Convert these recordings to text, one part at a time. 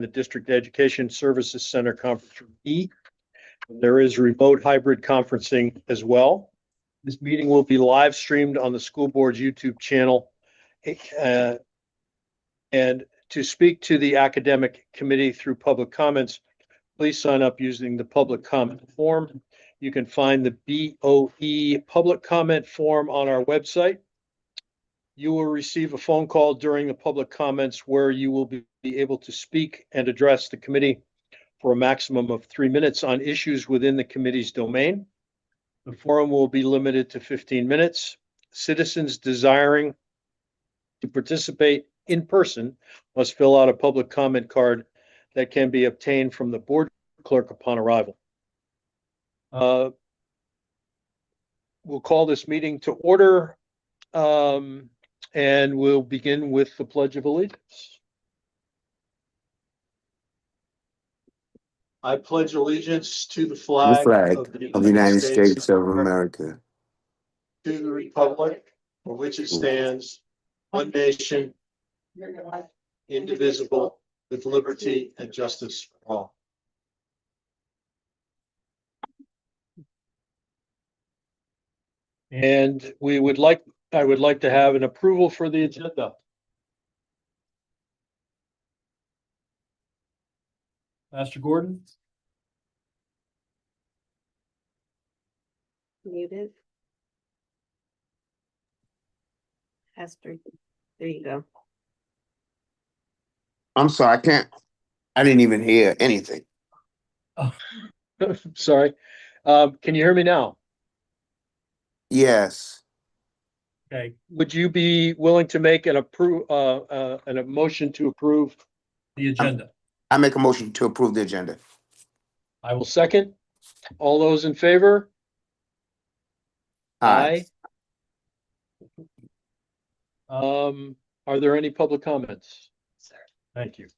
the District Education Services Center Conference Room E. There is remote hybrid conferencing as well. This meeting will be live streamed on the school board's YouTube channel. And to speak to the academic committee through public comments, please sign up using the public comment form. You can find the BOE public comment form on our website. You will receive a phone call during the public comments where you will be able to speak and address the committee for a maximum of 3 minutes on issues within the committee's domain. The forum will be limited to 15 minutes. Citizens desiring to participate in person must fill out a public comment card that can be obtained from the board clerk upon arrival. We'll call this meeting to order, and we'll begin with the Pledge of Allegiance. I pledge allegiance to the flag of the United States of America, to the republic for which it stands, one nation, indivisible, with liberty and justice for all. And I would like to have an approval for the agenda. Master Gordon? Muted. Astrid, there you go. I'm sorry, I didn't even hear anything. Oh, sorry. Can you hear me now? Yes, Okay. Would you be willing to make a motion to approve the agenda? I make a motion to approve the agenda. I will second. All those in favor? Aye. Are there any public comments? Sir. Thank you.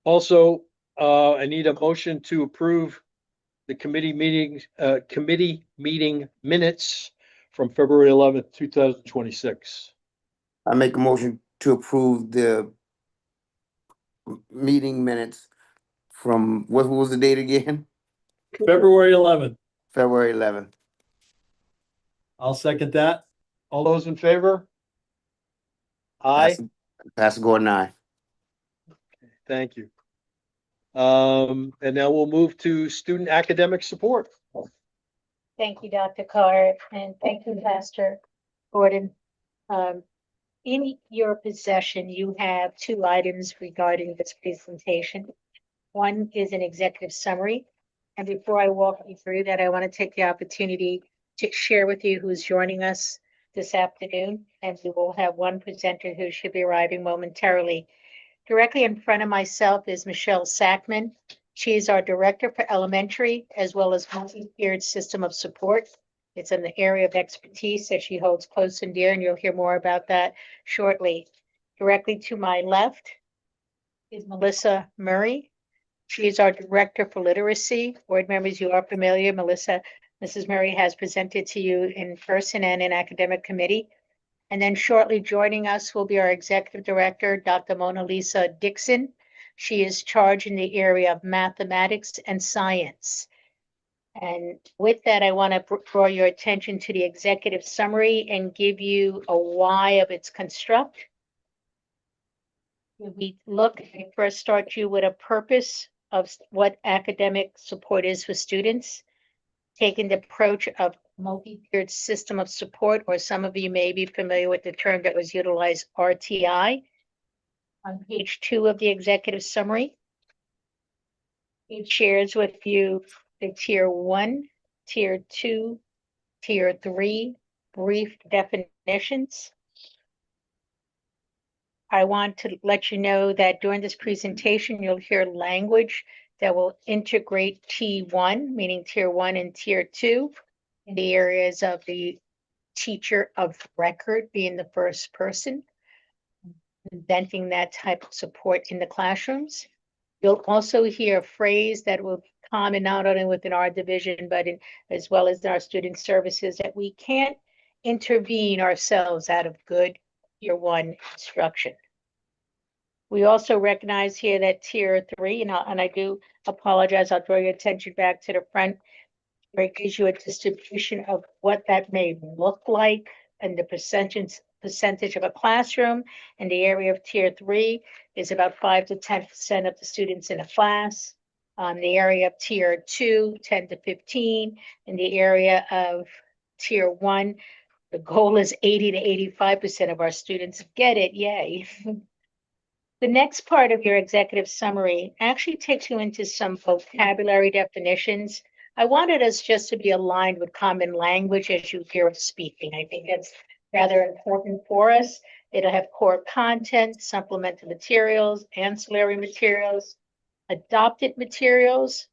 Also, I need a motion to approve the committee meeting minutes from February 11th, 2026. I make a motion to approve the meeting minutes from, what was the date again? February 11th. February 11th. I'll second that. All those in favor? Aye. Pastor Gordon, aye. Thank you. And now we'll move to student academic support. Thank you, Dr. Carr, and thank you, Pastor Gordon. In your possession, you have 2 items regarding this presentation. One is an executive summary. And before I walk you through that, I want to take the opportunity to share with you who's joining us this afternoon. And we will have one presenter who should be arriving momentarily. Directly in front of myself is Michelle Sackman. She is our Director for Elementary, as well as Multi-Tiered System of Support. It's in the area of expertise that she holds close and dear, and you'll hear more about that shortly. Directly to my left is Melissa Murray. She is our Director for Literacy. Board members, you are familiar. Mrs. Murray has presented to you in person and in academic committee. And then shortly joining us will be our Executive Director, Dr. Mona Lisa Dixon. She is charged in the area of mathematics and science. And with that, I want to draw your attention to the executive summary and give you a why of its construct. We first start you with a purpose of what academic support is for students, taking the approach of multi-tiered system of support, or some of you may be familiar with the term that was utilized, RTI. On page 2 of the executive summary, it shares with you the tier 1, tier 2, tier 3 brief definitions. I want to let you know that during this presentation, you'll hear language that will integrate T1, meaning tier 1 and tier 2, in the areas of the teacher of record being the first person, inventing that type of support in the classrooms. You'll also hear a phrase that will be common not only within our division, but as well as in our student services, that we can't intervene ourselves out of good tier 1 instruction. We also recognize here that tier 3, and I do apologize, I'll draw your attention back to the front, where it gives you a distribution of what that may look like and the percentage of a classroom. In the area of tier 3 is about 5 to 10% of the students in a class. The area of tier 2, 10 to 15. In the area of tier 1, the goal is 80 to 85% of our students get it. Yay. The next part of your executive summary actually takes you into some vocabulary definitions. I wanted us just to be aligned with common language as you hear us speaking. I think that's rather important for us. It'll have core content, supplemental materials, ancillary materials, adopted materials,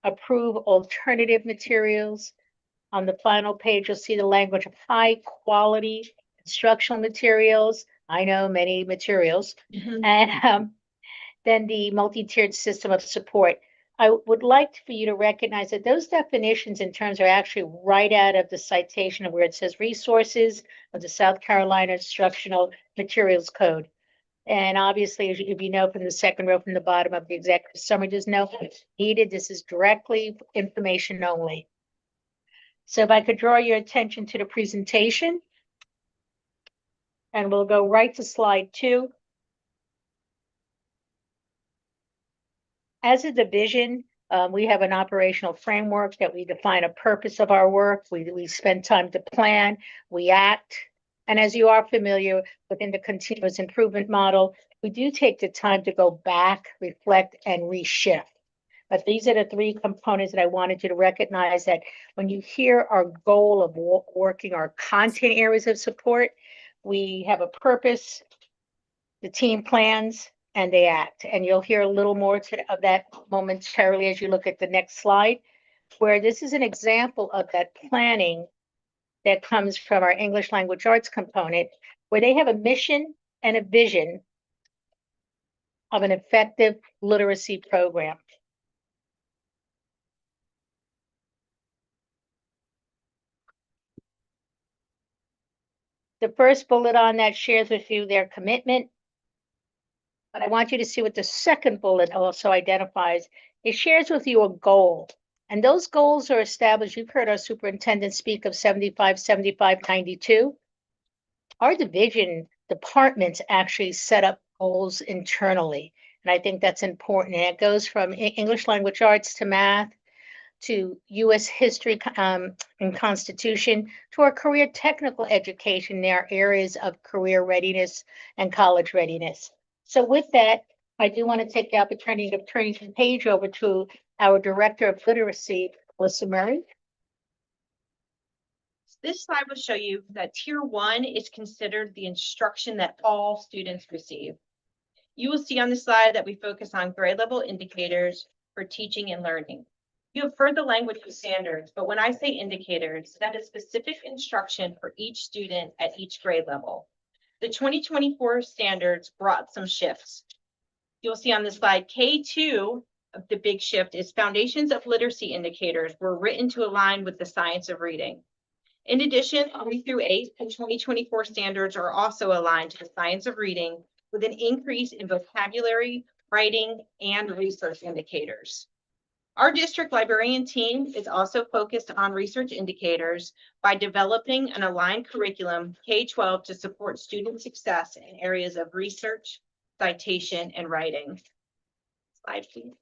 approve alternative materials. On the final page, you'll see the language of high quality instructional materials. I know many materials. And then the multi-tiered system of support. I would like for you to recognize that those definitions in terms are actually right out of the citation of where it says resources of the South Carolina Instructional Materials Code. And obviously, as you know from the second row from the bottom of the executive summary, there's no needed. This is directly information only. So if I could draw your attention to the presentation, and we'll go right to slide 2. As a division, we have an operational framework that we define a purpose of our work. We spend time to plan, we act. And as you are familiar within the continuous improvement model, we do take the time to go back, reflect, and reshift. But these are the 3 components that I wanted you to recognize, that when you hear our goal of working our content areas of support, we have a purpose, the team plans, and they act. And you'll hear a little more of that momentarily as you look at the next slide, where this is an example of that planning that comes from our English language arts component, where they have a mission and a vision of an effective literacy program. The first bullet on that shares with you their commitment. But I want you to see what the second bullet also identifies. It shares with you a goal. And those goals are established. You've heard our superintendent speak of 75, 75, 92. Our division departments actually set up goals internally. And I think that's important. And it goes from English language arts to math, to U.S. history and Constitution, to our career technical education in our areas of career readiness and college readiness. So with that, I do want to take the opportunity of turning the page over to our Director of Literacy, Melissa Murray. This slide will show you that Tier 1 is considered the instruction that all students receive. You will see on the slide that we focus on grade level indicators for teaching and learning. You have heard the language of standards, but when I say indicators, that is specific instruction for each student at each grade level. The 2024 standards brought some shifts. You'll see on the slide, K2, the big shift is foundations of literacy indicators were written to align with the science of reading. In addition, 3 through 8, the 2024 standards are also aligned to the science of reading with an increase in vocabulary, writing, and research indicators. Our district librarian team is also focused on research indicators by developing an aligned curriculum K-12 to support student success in areas of research, citation, and writing. Slide, please.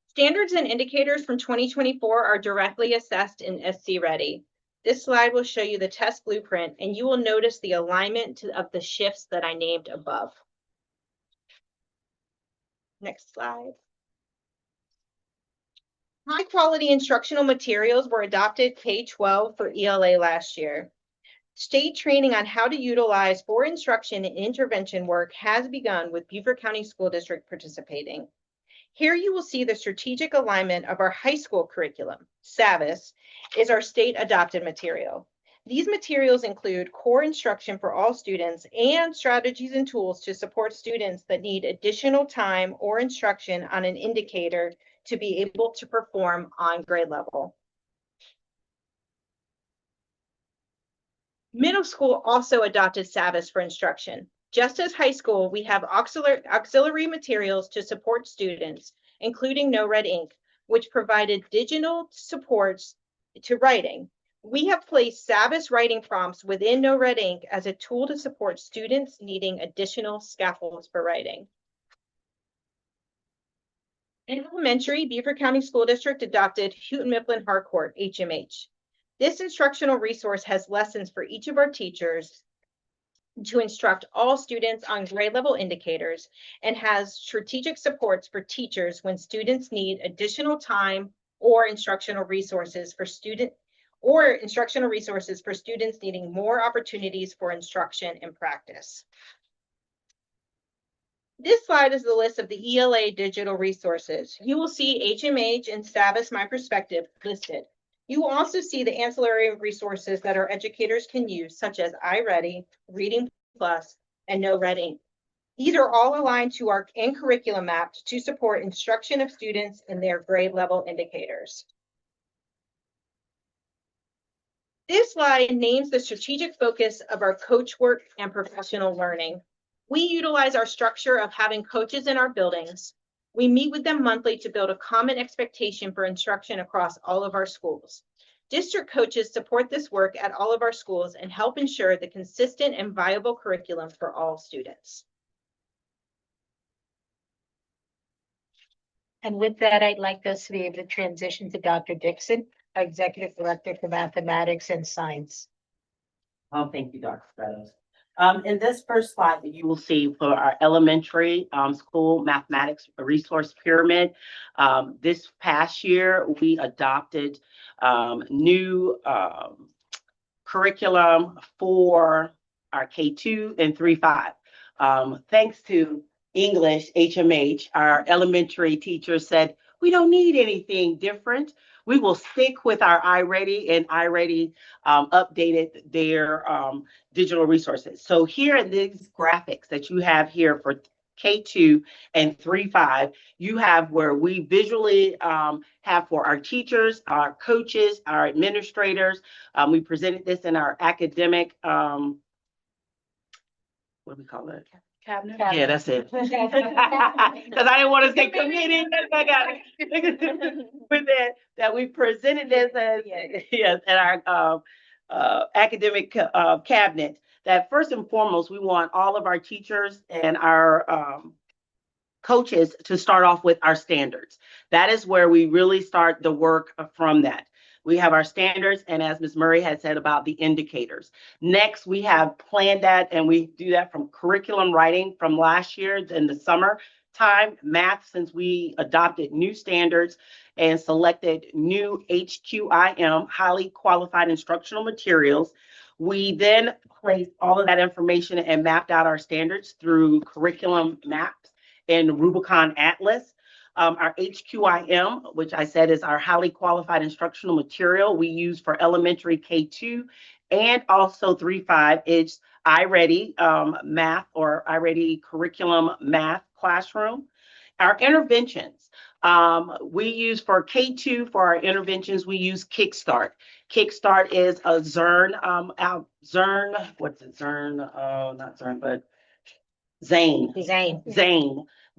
Standards and indicators from 2024 are directly assessed in SC Ready. This slide will show you the test blueprint, and you will notice the alignment of the shifts that I named above. Next slide. High quality instructional materials were adopted K-12 for ELA last year. State training on how to utilize for instruction and intervention work has begun with Beaufort County School District participating. Here you will see the strategic alignment of our high school curriculum. SAVIS is our state adopted material. These materials include core instruction for all students and strategies and tools to support students that need additional time or instruction on an indicator to be able to perform on grade level. Middle school also adopted SAVIS for instruction. Just as high school, we have auxiliary materials to support students, including No Red Ink, which provided digital supports to writing. We have placed Savvis writing prompts within No Red Ink as a tool to support students needing additional scaffolds for writing. In elementary, Beaufort County School District adopted Houghton Mifflin Harcourt, HMH. This instructional resource has lessons for each of our teachers to instruct all students on grade level indicators and has strategic supports for teachers when students need additional time or instructional resources for students needing more opportunities for instruction and practice. This slide is the list of the ELA digital resources. You will see HMH and Savvis My Perspective listed. You will also see the ancillary resources that our educators can use, such as iReady, Reading Plus, and No Red Ink. These are all aligned to our curriculum mapped to support instruction of students in their grade level indicators. This slide names the strategic focus of our coach work and professional learning. We utilize our structure of having coaches in our buildings. We meet with them monthly to build a common expectation for instruction across all of our schools. District coaches support this work at all of our schools and help ensure the consistent and viable curriculum for all students. And with that, I'd like us to be able to transition to Dr. Dixon, our Executive Director for Mathematics and Science. Thank you, Dr. Meadows. In this first slide that you will see for our elementary school mathematics resource pyramid, this past year, we adopted new curriculum for our K2 and 3-5. Thanks to English, HMH, our elementary teacher said, we don't need anything different. We will stick with our iReady, and iReady updated their digital resources. So here in these graphics that you have here for K2 and 3-5, you have where we visually have for our teachers, our coaches, our administrators. We presented this in our academic, what do we call it? Cabinet. Yeah, that's it. Because I didn't want to say committee. I got it. With that we presented this as yes at our academic cabinet. That first and foremost, we want all of our teachers and our coaches to start off with our standards. That is where we really start the work from that. We have our standards, and as Ms. Murray had said about the indicators. Next, we have planned that, and we do that from curriculum writing from last year in the summer time. Math, since we adopted new standards and selected new HQIM, highly qualified instructional materials. We then placed all of that information and mapped out our standards through curriculum maps and Rubicon Atlas. Our HQIM, which I said is our highly qualified instructional material we use for elementary K2 and also 3-5. It's iReady math or iReady curriculum math classroom. Our interventions, we use for K2 for our interventions, we use Kickstart. Kickstart is a Zane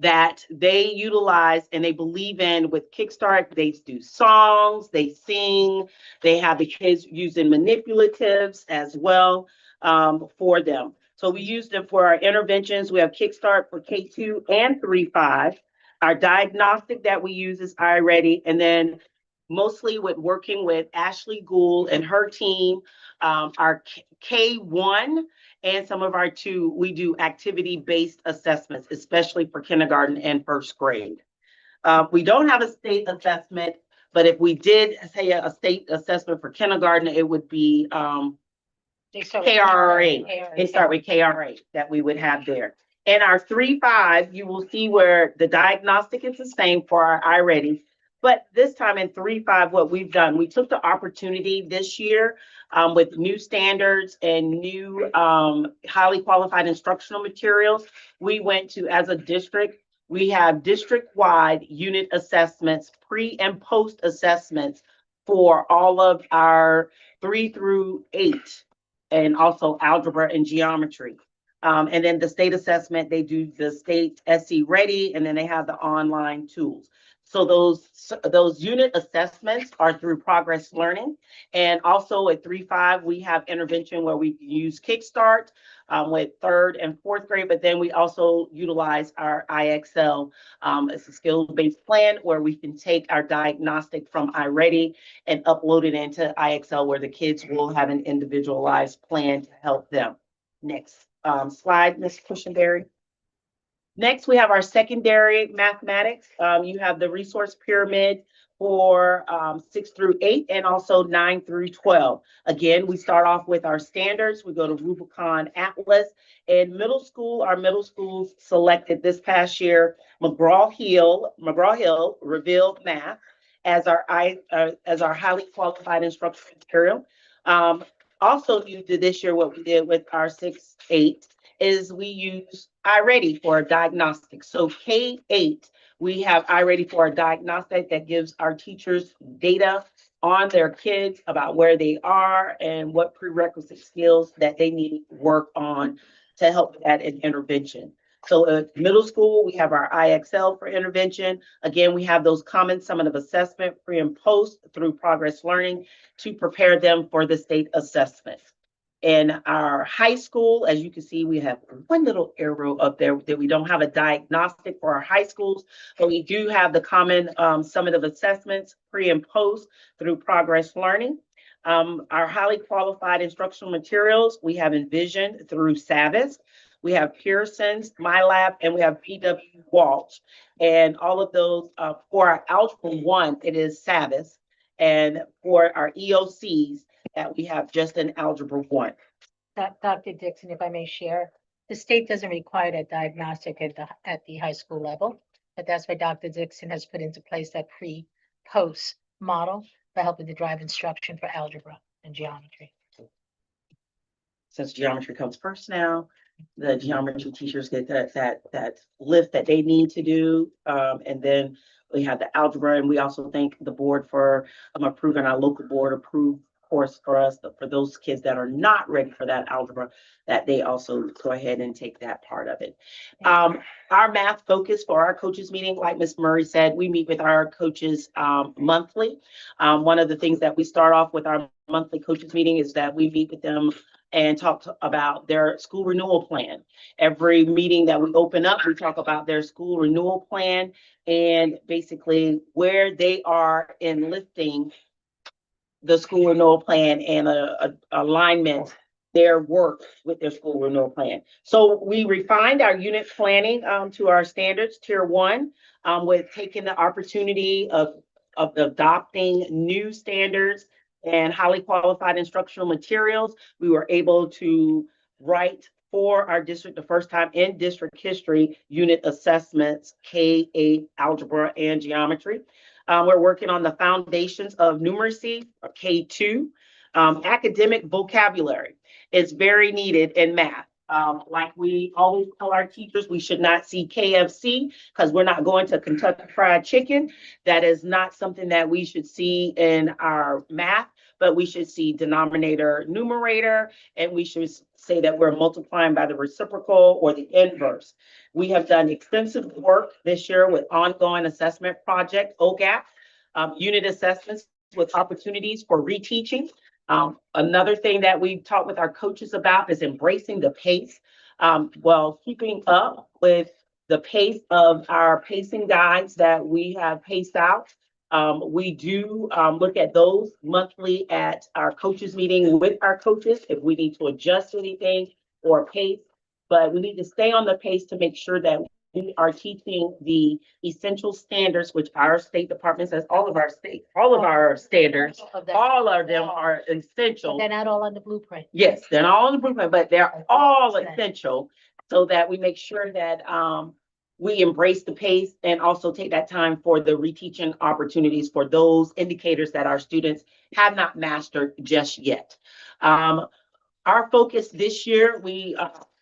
that they utilize and they believe in with Kickstart. They do songs, they sing, they have the kids using manipulatives as well for them. So we use them for our interventions. We have Kickstart for K2 and 3-5. Our diagnostic that we use is iReady, and then mostly with working with Ashley Gould and her team, our K1 and some of our 2, we do activity-based assessments, especially for kindergarten and first grade. We don't have a state assessment, but if we did say a state assessment for kindergarten, it would be KRA. They start with KRA that we would have there. And our 3-5, you will see where the diagnostic is the same for our iReady. But this time in 3-5, what we've done, we took the opportunity this year with new standards and new highly qualified instructional materials. We went to, as a district, we have district-wide unit assessments, pre and post assessments for all of our 3 through 8, and also algebra and geometry. And then the state assessment, they do the state SC Ready, and then they have the online tools. So those unit assessments are through Progress Learning. And also at 3-5, we have intervention where we use Kickstart with 3rd and 4th grade, but then we also utilize our IXL as a skill-based plan where we can take our diagnostic from iReady and upload it into IXL where the kids will have an individualized plan to help them. Next slide, Ms. Cushenberry. Next, we have our secondary mathematics. You have the resource pyramid for 6 through 8 and also 9 through 12. Again, we start off with our standards. We go to Rubicon Atlas. In middle school, our middle schools selected this past year McGraw-Hill Revealed Math as our highly qualified instructional material. Also, you did this year what we did with our 6-8 is we use iReady for a diagnostic. So K-8, we have iReady for a diagnostic that gives our teachers data on their kids about where they are and what prerequisite skills that they need to work on to help that in intervention. So at middle school, we have our IXL for intervention. Again, we have those common summative assessment pre and post through Progress Learning to prepare them for the state assessment. In our high school, as you can see, we have one little arrow up there that we don't have a diagnostic for our high schools, but we do have the common summative assessments pre and post through Progress Learning. Our highly qualified instructional materials, we have Envision through Savvis. We have Pearson's, MyLab, and we have PW Walsh. And all of those, for our Algebra 1, it is Savvis. And for our EOCs, that we have just an Algebra 1. Dr. Dixon, if I may share, the state doesn't require that diagnostic at the high school level, but that's why Dr. Dixon has put into place that pre-post model for helping to drive instruction for algebra and geometry. Since geometry comes first now, the geometry teachers get that lift that they need to do. And then we have the algebra, and we also thank the board for approving our local board approved course for us, for those kids that are not ready for that algebra, that they also go ahead and take that part of it. Our math focus for our coaches meeting, like Ms. Murray said, we meet with our coaches monthly. One of the things that we start off with our monthly coaches meeting is that we meet with them and talk about their school renewal plan. Every meeting that we open up, we talk about their school renewal plan and basically where they are in lifting the school renewal plan and alignment their work with their school renewal plan. So we refined our unit planning to our standards, tier 1, with taking the opportunity of adopting new standards and highly qualified instructional materials. We were able to write for our district, the first time in district history, unit assessments, K-8 algebra and geometry. We're working on the foundations of numeracy, or K2. Academic vocabulary is very needed in math. Like we always tell our teachers, we should not see KFC because we're not going to Kentucky Fried Chicken. That is not something that we should see in our math, but we should see denominator, numerator, and we should say that we're multiplying by the reciprocal or the inverse. We have done extensive work this year with ongoing assessment project, OGAP, unit assessments with opportunities for reteaching. Another thing that we talked with our coaches about is embracing the pace, while keeping up with the pace of our pacing guides that we have paced out. We do look at those monthly at our coaches meeting with our coaches if we need to adjust anything or pace, but we need to stay on the pace to make sure that we are teaching the essential standards, which our state department says all of our standards, all of them are essential. They're not all on the blueprint. Yes, they're not all on the blueprint, but they're all essential so that we make sure that we embrace the pace and also take that time for the reteaching opportunities for those indicators that our students have not mastered just yet. Our focus this year, we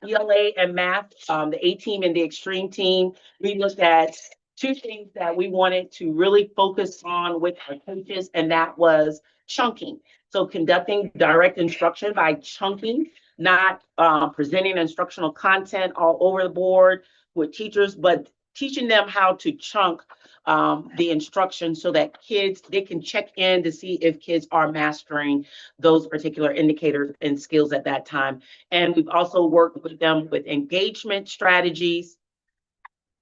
ELA and math, the A team and the extreme team, we looked at 2 things that we wanted to really focus on with our coaches, and that was chunking. So conducting direct instruction by chunking not presenting instructional content all over the board with teachers, but teaching them how to chunk the instruction so that they can check in to see if kids are mastering those particular indicators and skills at that time. And we've also worked with them with engagement strategies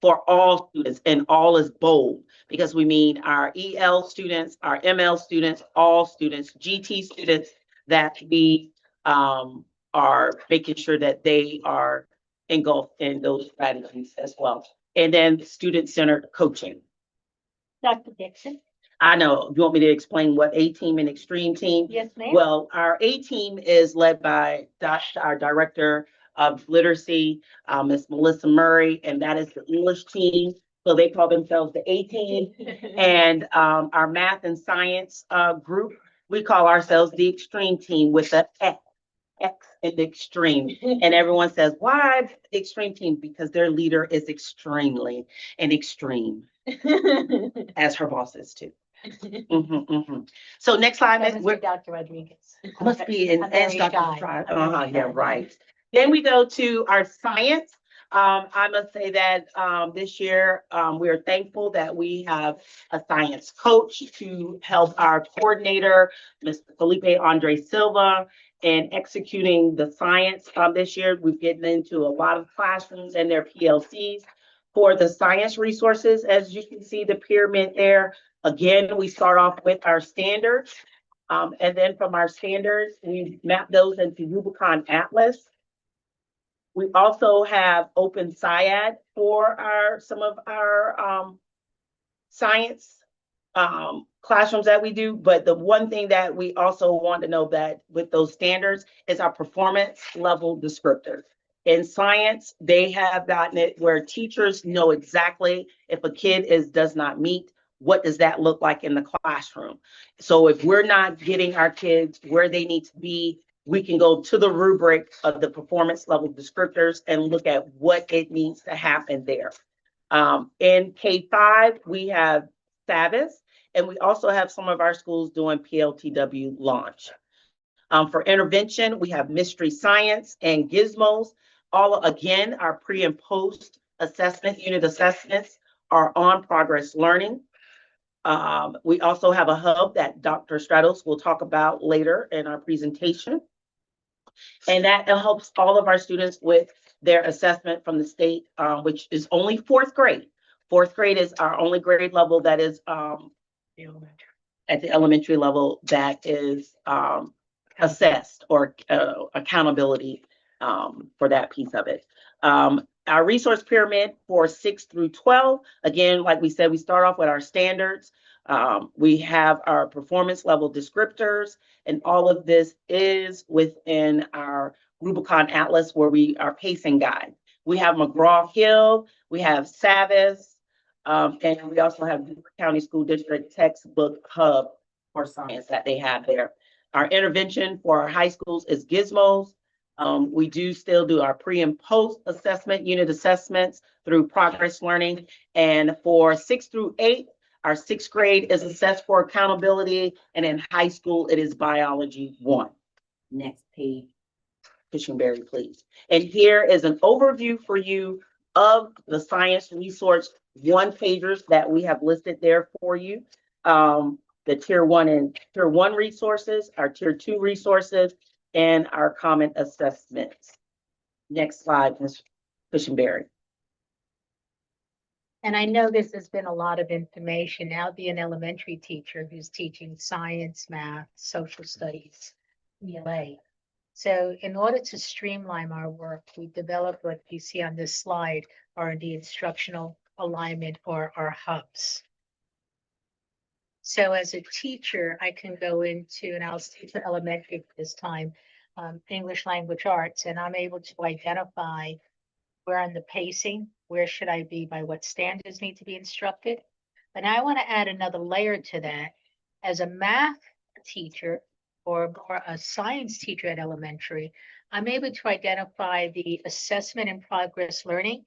for all students, and all is bold, because we mean our EL students, our ML students, all students, GT students, that we are making sure that they are engulfed in those strategies as well. And then student-centered coaching. Dr. Dixon? I know, you want me to explain what A-Team and Extreme Team? Yes, ma'am. Well, our A-Team is led by our Director of Literacy, Ms. Melissa Murray, and that is the English team. So they call themselves the A-Team. And our math and science group, we call ourselves the Extreme Team with the X in the extreme. And everyone says, why the Extreme Team? Because their leader is extremely and extreme, as her boss is too. So next slide, That Ms. must be Dr. Rodriguez. Must be in I'm very as Dr. shy. Fry. I'm very Yeah, shy. right. Then we go to our science. I must say that this year we are thankful that we have a science coach to help our coordinator, Mr. Felipe Andre Silva, in executing the science this year. We've gotten into a lot of classrooms and their PLCs for the science resources. As you can see, the pyramid there. Again, we start off with our standards. And then from our standards, we map those into Rubicon Atlas. We also have Open SciAD for some of our science classrooms that we do. But the one thing that we also want to know that with those standards is our performance level descriptors. In science, they have gotten it where teachers know exactly if a kid does not meet, what does that look like in the classroom? So if we're not getting our kids where they need to be, we can go to the rubric of the performance level descriptors and look at what it needs to happen there. In K-5, we have SAVIS, and we also have some of our schools doing PLTW launch. For intervention, we have Mystery Science and Gizmos. All, again, our pre and post assessment, unit assessments are on Progress Learning. We also have a hub that Dr. Stratos will talk about later in our presentation. And that helps all of our students with their assessment from the state, which is only fourth grade. Fourth grade is our only grade level that is at the elementary level that is assessed, or accountability for that piece of it. Our resource pyramid for 6 through 12, again, like we said, we start off with our standards. We have our performance level descriptors, and all of this is within our Rubicon Atlas, where we are pacing guide. We have McGraw-Hill, we have SAVIS, and we also have Beaver County School District Textbook Hub for science that they have there. Our intervention for our high schools is Gizmos. We do still do our pre and post assessment, unit assessments through Progress Learning. And for 6 through 8, our 6th grade is assessed for accountability. And in high school, it is Biology 1. Next page, Cushionberry, please. And here is an overview for you of the science resource one-pagers that we have listed there for you. The Tier 1 and Tier 1 resources, our Tier 2 resources, and our comment assessments. Next slide, Ms. Cushionberry. And I know this has been a lot of information. I'll be an elementary teacher who's teaching science, math, social studies, ELA. So in order to streamline our work, we developed what you see on this slide are the instructional alignment, or our hubs. So as a teacher, I can go into, and I'll teach elementary this time, English language arts, and I'm able to identify where in the pacing, where should I be, by what standards need to be instructed. But I want to add another layer to that. As a math teacher or a science teacher at elementary, I'm able to identify the assessment and progress learning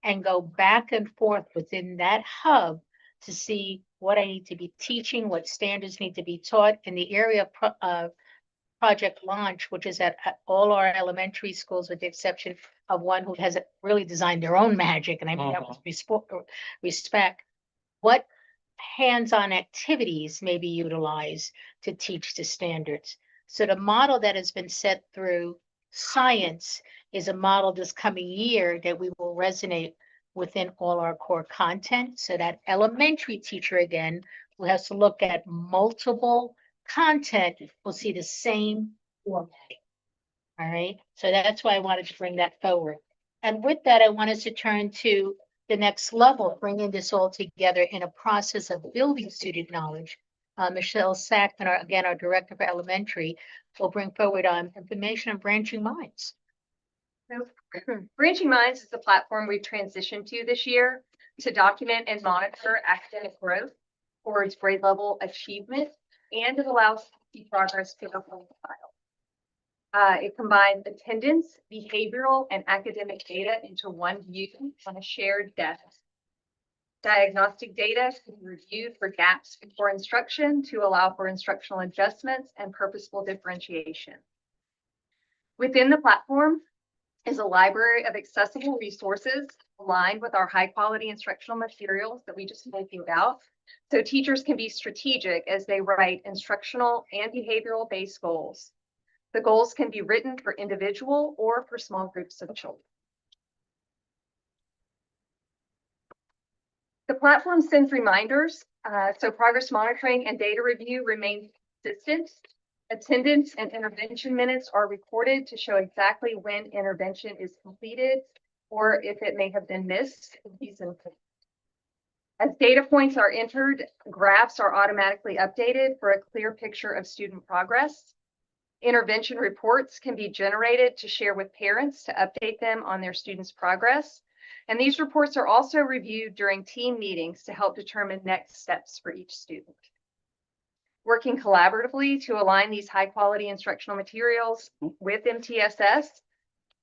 and go back and forth within that hub to see what I need to be teaching, what standards need to be taught in the area of Project Launch, which is at all our elementary schools, with the exception of one who has really designed their own magic, and I mean that with respect. What hands-on activities may be utilized to teach the standards? So the model that has been set through science is a model this coming year that we will resonate within all our core content. So that elementary teacher, again, who has to look at multiple content will see the same format. All right, so that's why I wanted to bring that forward. And with that, I want us to turn to the next level, bringing this all together in a process of building student knowledge. Michelle Sackman, our Director for Elementary, will bring forward information on Branching Minds. Branching Minds is the platform we've transitioned to this year to document and monitor academic growth towards grade level achievement, and it allows to see progress to the whole file. It combines attendance, behavioral, and academic data into one view on a shared desk. Diagnostic data can be reviewed for gaps before instruction to allow for instructional adjustments and purposeful differentiation. Within the platform is a library of accessible resources aligned with our high quality instructional materials that we just spoke about. So teachers can be strategic as they write instructional and behavioral based goals. The goals can be written for individual or for small groups of children. The platform sends reminders, so progress monitoring and data review remain consistent. Attendance and intervention minutes are recorded to show exactly when intervention is completed or if it may have been missed. As data points are entered, graphs are automatically updated for a clear picture of student progress. Intervention reports can be generated to share with parents to update them on their students' progress. And these reports are also reviewed during team meetings to help determine next steps for each student. Working collaboratively to align these high quality instructional materials with MTSS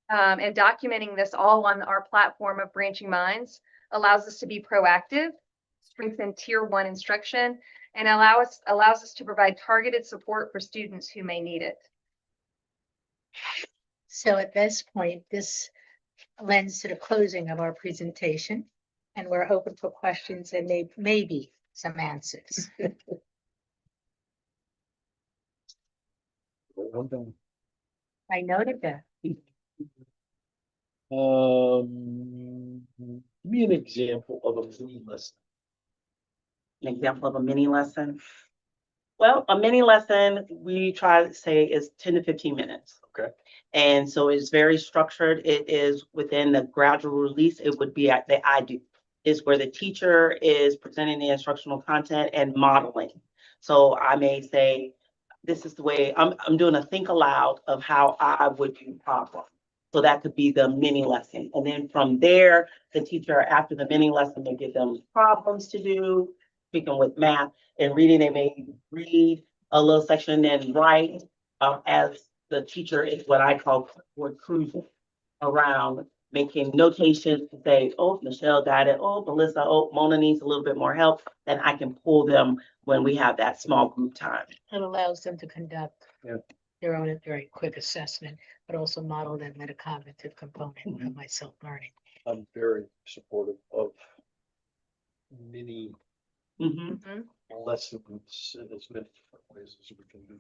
and documenting this all on our platform of Branching Minds allows us to be proactive, strengthen tier 1 instruction, and allows us to provide targeted support for students who may need it. So at this point, this lends to the closing of our presentation, and we're open for questions and maybe some answers. I noted that. Give me an example of a mini lesson. An example of a mini lesson. Well, a mini lesson, we try to say is 10 to 15 minutes. Okay. And so it's very structured. It is within the gradual release. It would be at the I do, is where the teacher is presenting the instructional content and modeling. So I may say, this is the way I'm doing a think aloud of how I would do problem. So that could be the mini lesson. And then from there, the teacher, after the mini lesson, may give them problems to do. Speaking with math and reading, they may read a little section and then write as the teacher is what I call word cruising around, making notations to say, oh, Michelle got it. Oh, Melissa, oh, Mona needs a little bit more help. Then I can pull them when we have that small group time. It allows them to conduct Yeah. their own very quick assessment, but also model that metacognitive component of my self-learning. I'm very supportive of mini lessons in as many different ways as we can do.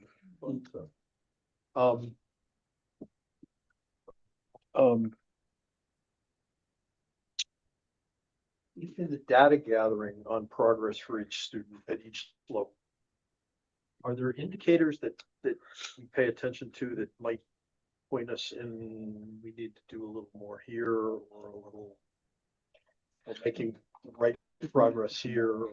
In the data gathering on progress for each student at each level, are there indicators that we pay attention to that might point us in, we need to do a little more here or a little making right progress here?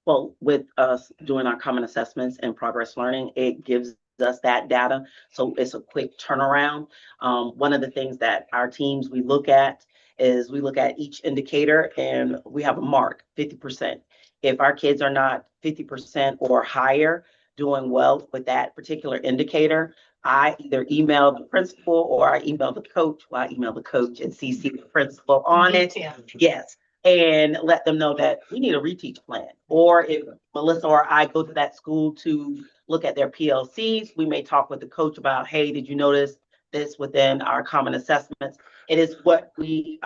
Well, with us doing our common assessments and progress learning, it gives us that data. So it's a quick turnaround. One of the things that our teams, we look at is we look at each indicator and we have a mark, 50%. If our kids are not 50% or higher doing well with that particular indicator, I either email the principal or I email the coach. Well, I email the coach and CC the principal on it. Yeah. Yes. and let them know that we need a reteach plan. Or if Melissa or I go to that school to look at their PLCs, we may talk with the coach about, hey, did you notice this within our common assessments? It is what we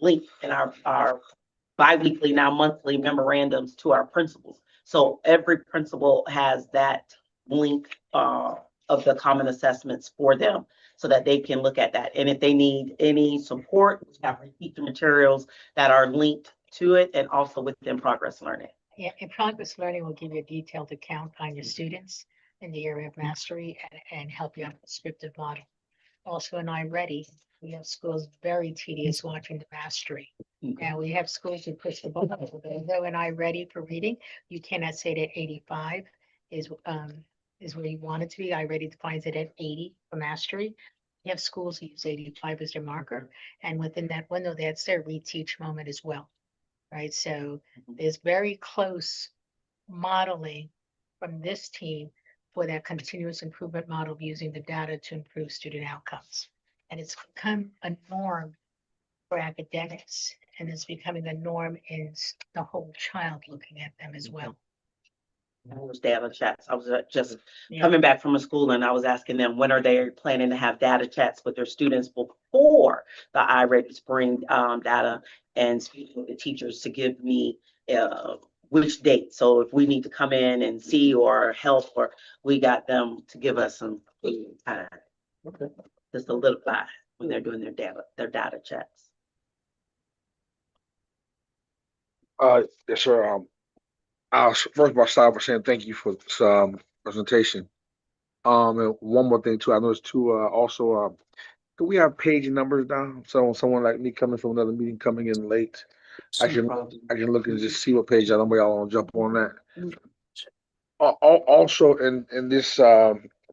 link in our bi-weekly, now monthly memorandums to our principals. So every principal has that link of the common assessments for them so that they can look at that. And if they need any support, we have repeat the materials that are linked to it and also within progress learning. Yeah, and progress learning will give you a detailed account on your students in the area of mastery and help you on the scripted model. Also in iReady, we have schools very tedious watching the mastery. Now we have schools who push the button, though in iReady for reading, you cannot say that 85 is where you want it to be. iReady defines it at 80 for mastery. You have schools who use 85 as their marker, and within that window, that's their reteach moment as well. Right, so there's very close modeling from this team for that continuous improvement model of using the data to improve student outcomes. And it's become a norm for academics, and it's becoming a norm in the whole child looking at them as well. Those data chats. I was just Yeah. coming back from a school and I was asking them, when are they planning to have data chats with their students before the iReady Spring data, and speaking with the teachers to give me which date. So if we need to come in and see or help, or we got them to give us some time. Okay. Just a little bit when they're doing their data chats. Yes, sir. First of all, start by saying thank you for this presentation. And one more thing too, I noticed too, also, do we have page numbers down? So someone like me coming from another meeting coming in late, I can look and just see what page I don't want to jump on that. Also in this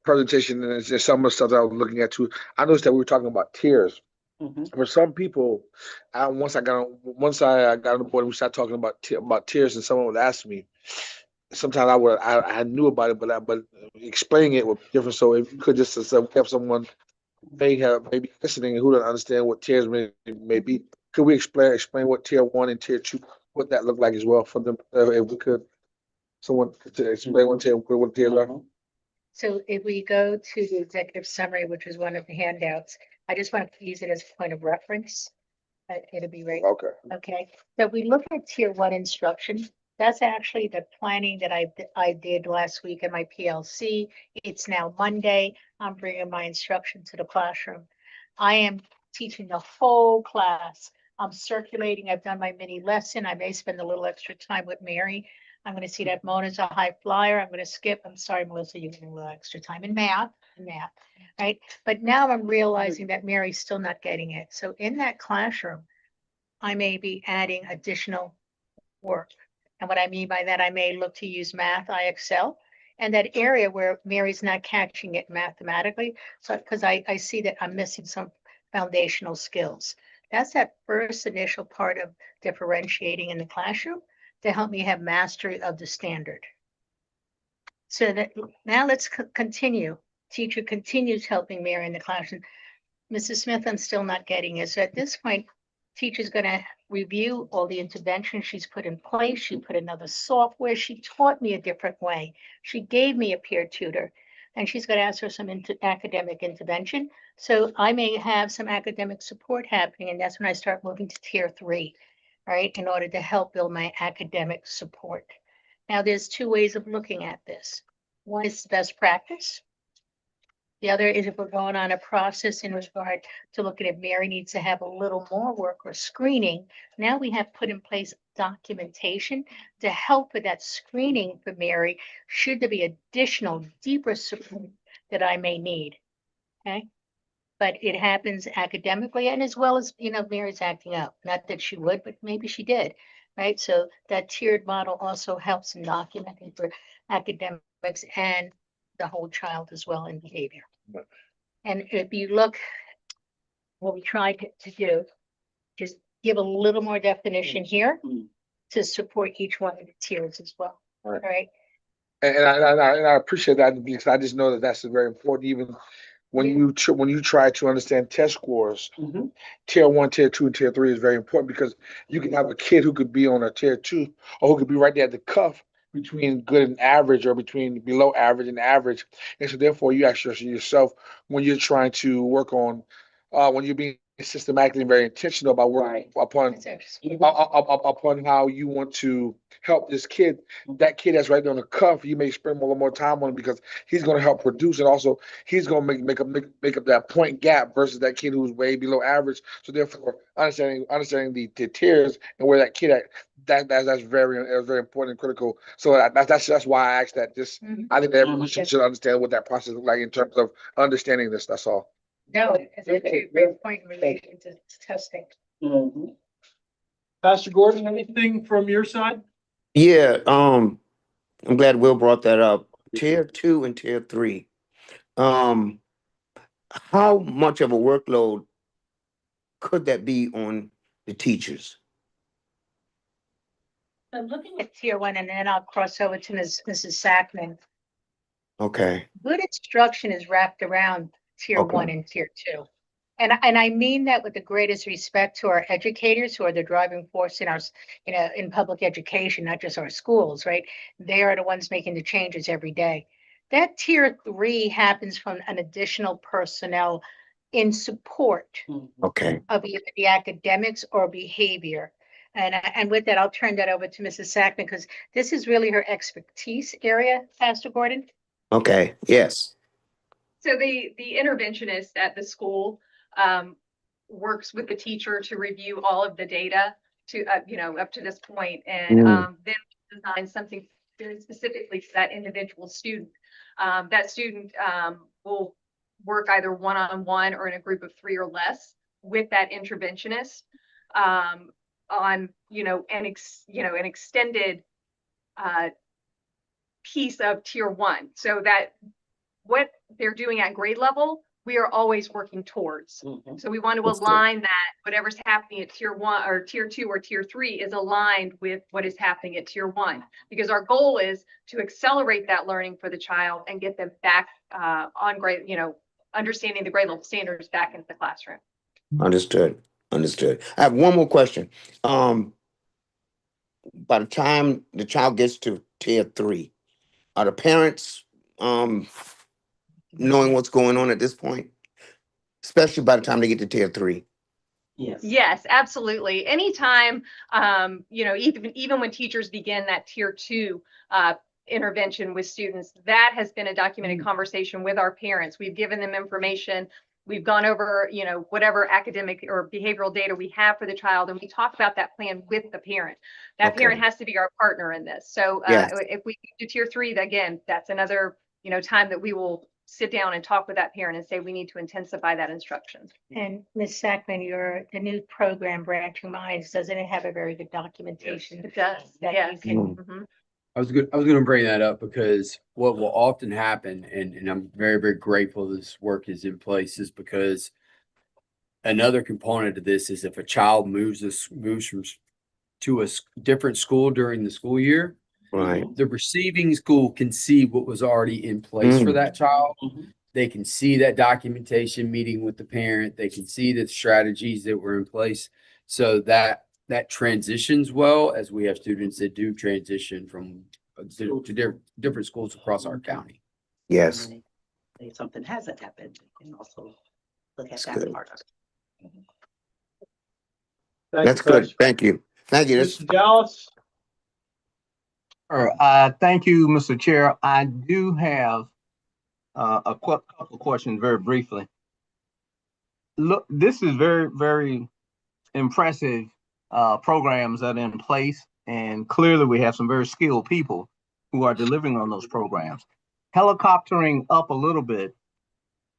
presentation, and there's some of the stuff that I was looking at too. I noticed that we were talking about tiers. For some people, once I got on the board, we started talking about tiers, and someone would ask me. Sometimes I knew about it, but explaining it was different. So if you could just have someone maybe listening who doesn't understand what tiers may be, could we explain what tier 1 and tier 2, what that looked like as well for them, if we could, someone to explain what tiers are. So if we go to the executive summary, which is one of the handouts, I just want to use it as a point of reference. It'll be right. Okay. Okay, so we look at tier 1 instruction. That's actually the planning that I did last week in my PLC. It's now Monday. I'm bringing my instruction to the classroom. I am teaching the whole class. I'm circulating. I've done my mini lesson. I may spend a little extra time with Mary. I'm going to see that Mona's a high flyer. I'm going to skip. I'm sorry, Melissa, you're getting a little extra time in math, right? But now I'm realizing that Mary's still not getting it. So in that classroom, I may be adding additional work. And what I mean by that, I may look to use Math IXL and that area where Mary's not catching it mathematically. So, because I see that I'm missing some foundational skills. That's that first initial part of differentiating in the classroom to help me have mastery of the standard. So that now let's continue. Teacher continues helping Mary in the classroom. Mrs. Smith, I'm still not getting it. So at this point, teacher's going to review all the interventions she's put in place. She put another software. She taught me a different way. She gave me a peer tutor, and she's going to ask for some academic intervention. So I may have some academic support happening, and that's when I start moving to tier 3, right, in order to help build my academic support. Now, there's 2 ways of looking at this. One is best practice. The other is if we're going on a process in regard to looking at Mary needs to have a little more work or screening. Now we have put in place documentation to help with that screening for Mary, should there be additional deeper support that I may need. Okay. But it happens academically and as well as, Mary's acting out. Not that she would, but maybe she did. Right. So that tiered model also helps in documenting for academics and the whole child as well in behavior. And if you look, what we tried to do, just give a little more definition here to support each one of the tiers as well. Right. Right. And I appreciate that because I just know that that's very important. Even when you try to understand test scores, Mhm. tier 1, tier 2, and tier 3 is very important because you can have a kid who could be on a tier 2 or who could be right there at the cuff between good and average or between below average and average. And so therefore you ask yourself when you're trying to work on when you're being systematically and very intentional about working upon upon how you want to help this kid. That kid that's right there on the cuff, you may spend a little more time on because he's going to help produce, and also he's going to make up that point gap versus that kid who's way below average. So therefore, understanding the tiers and where that kid at, that's very important and critical. So that's why I asked that. Just I think that everyone should understand what that process looks like in terms of understanding this. That's all. No, it's a great point in relation to testing. Mhm. Pastor Gordon, anything from your side? Yeah, I'm glad Will brought that up. Tier 2 and tier 3. Um, how much of a workload could that be on the teachers? I'm looking at tier 1 and then I'll cross over to Mrs. Sackman. Okay, Good instruction is wrapped around tier Okay. 1 and tier 2. And I mean that with the greatest respect to our educators who are the driving force in our, in public education, not just our schools, right? They are the ones making the changes every day. That tier 3 happens from an additional personnel in support okay. of either the academics or behavior. And with that, I'll turn that over to Mrs. Sackman because this is really her expertise area, Pastor Gordon. Okay, yes. So the interventionist at the school works with the teacher to review all of the data to, up to this point, and then design something very specifically for that individual student. That student will work either one-on-one or in a group of 3 or less with that interventionist on, an extended piece of tier 1, so that what they're doing at grade level, we are always working towards. So we want to That's good. align that whatever's happening at tier 1 or tier 2 or tier 3 is aligned with what is happening at tier 1, because our goal is to accelerate that learning for the child and get them back on grade, understanding the grade level standards back into the classroom. Understood. I have one more question. By the time the child gets to tier 3, are the parents knowing what's going on at this point? Especially by the time they get to tier 3. Yes, absolutely. Anytime, even when teachers begin that tier 2 intervention with students, that has been a documented conversation with our parents. We've given them information. We've gone over, whatever academic or behavioral data we have for the child, and we talk about that plan with the parent. That Okay. parent has to be our partner in this. So Yes. if we do tier 3, again, that's another, time that we will sit down and talk with that parent and say we need to intensify that instruction. And Ms. Sackman, the new program, Branching Minds, doesn't it have a very good documentation? It does, That yes. you can- Mhm. I was gonna bring that up because what will often happen, and I'm very, very grateful this work is in place, is because another component of this is if a child moves from to a different school during the school year, Right. the receiving school can see what was already in place for that child. They can see that documentation meeting with the parent. They can see the strategies that were in place, so that transitions well as we have students that do transition from to different schools across our county. Yes. If something hasn't happened, we can also look at That's that good. part of it. That's good. Thank you. Mr. Dallas? Thank you, Mr. Chair. I do have a couple questions very briefly. Look, this is very, very impressive programs that are in place, and clearly we have some very skilled people who are delivering on those programs. Helicoptering up a little bit,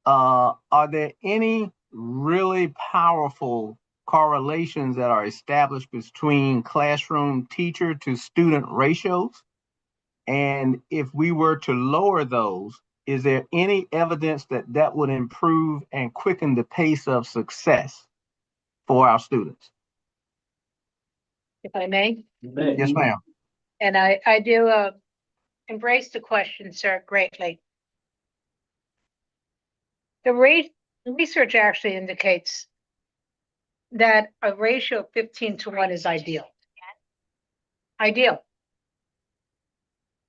are there any really powerful correlations that are established between classroom teacher to student ratios? And if we were to lower those, is there any evidence that that would improve and quicken the pace of success for our students? If I may, Yes, ma'am. and I do embrace the question, sir, greatly. The rate, research actually indicates that a ratio of 15:1 is ideal. Ideal.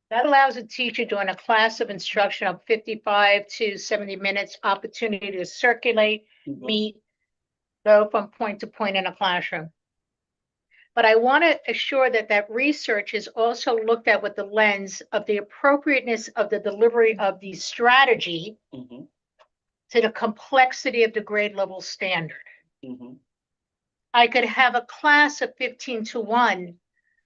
That allows a teacher during a class of instruction of 55 to 70 minutes opportunity to circulate, meet, go from point to point in a classroom. But I want to assure that that research is also looked at with the lens of the appropriateness of the delivery of the strategy to the complexity of the grade level standard. I could have a class of 15:1,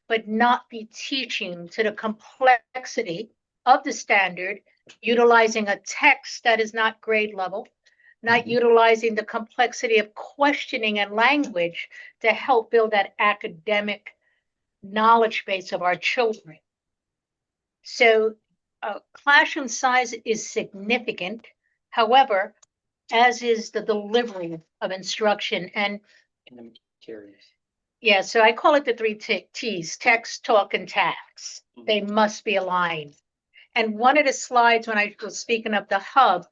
but not be teaching to the complexity of the standard, utilizing a text that is not grade level, not utilizing the complexity of questioning and language to help build that academic knowledge base of our children. So classroom size is significant. However, as is the delivery of instruction and yeah, so I call it the three T's: text, talk, and tax. They must be aligned. And one of the slides when I was speaking of the hub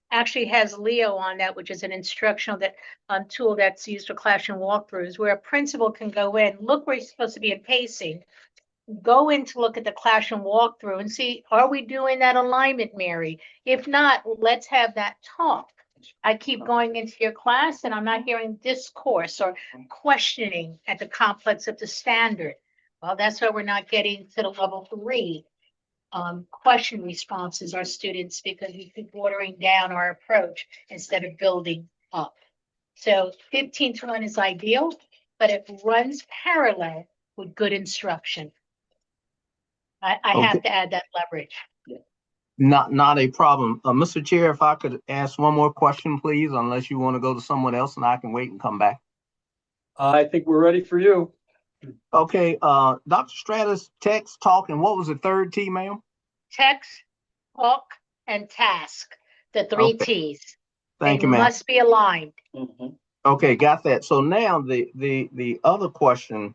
actually has Leo on that, which is an instructional tool that's used for classroom walkthroughs, where a principal can go in, look where he's supposed to be in pacing, go in to look at the classroom walkthrough and see, are we doing that alignment, Mary? If not, let's have that talk. I keep going into your class and I'm not hearing discourse or questioning at the complex of the standard. Well, that's why we're not getting to the level 3 question responses, our students, because we keep watering down our approach instead of building up. So 15:1 is ideal, but it runs parallel with good instruction. I have to add that leverage. Not a problem. Mr. Chair, if I could ask one more question, please, unless you want to go to someone else and I can wait and come back. I think we're ready for you. Okay, Dr. Stratus, text, talk, and what was the third T, ma'am? Text, talk, and task, the 3 T's. Thank They you, ma'am. must be aligned. Okay, got that. So now the other question,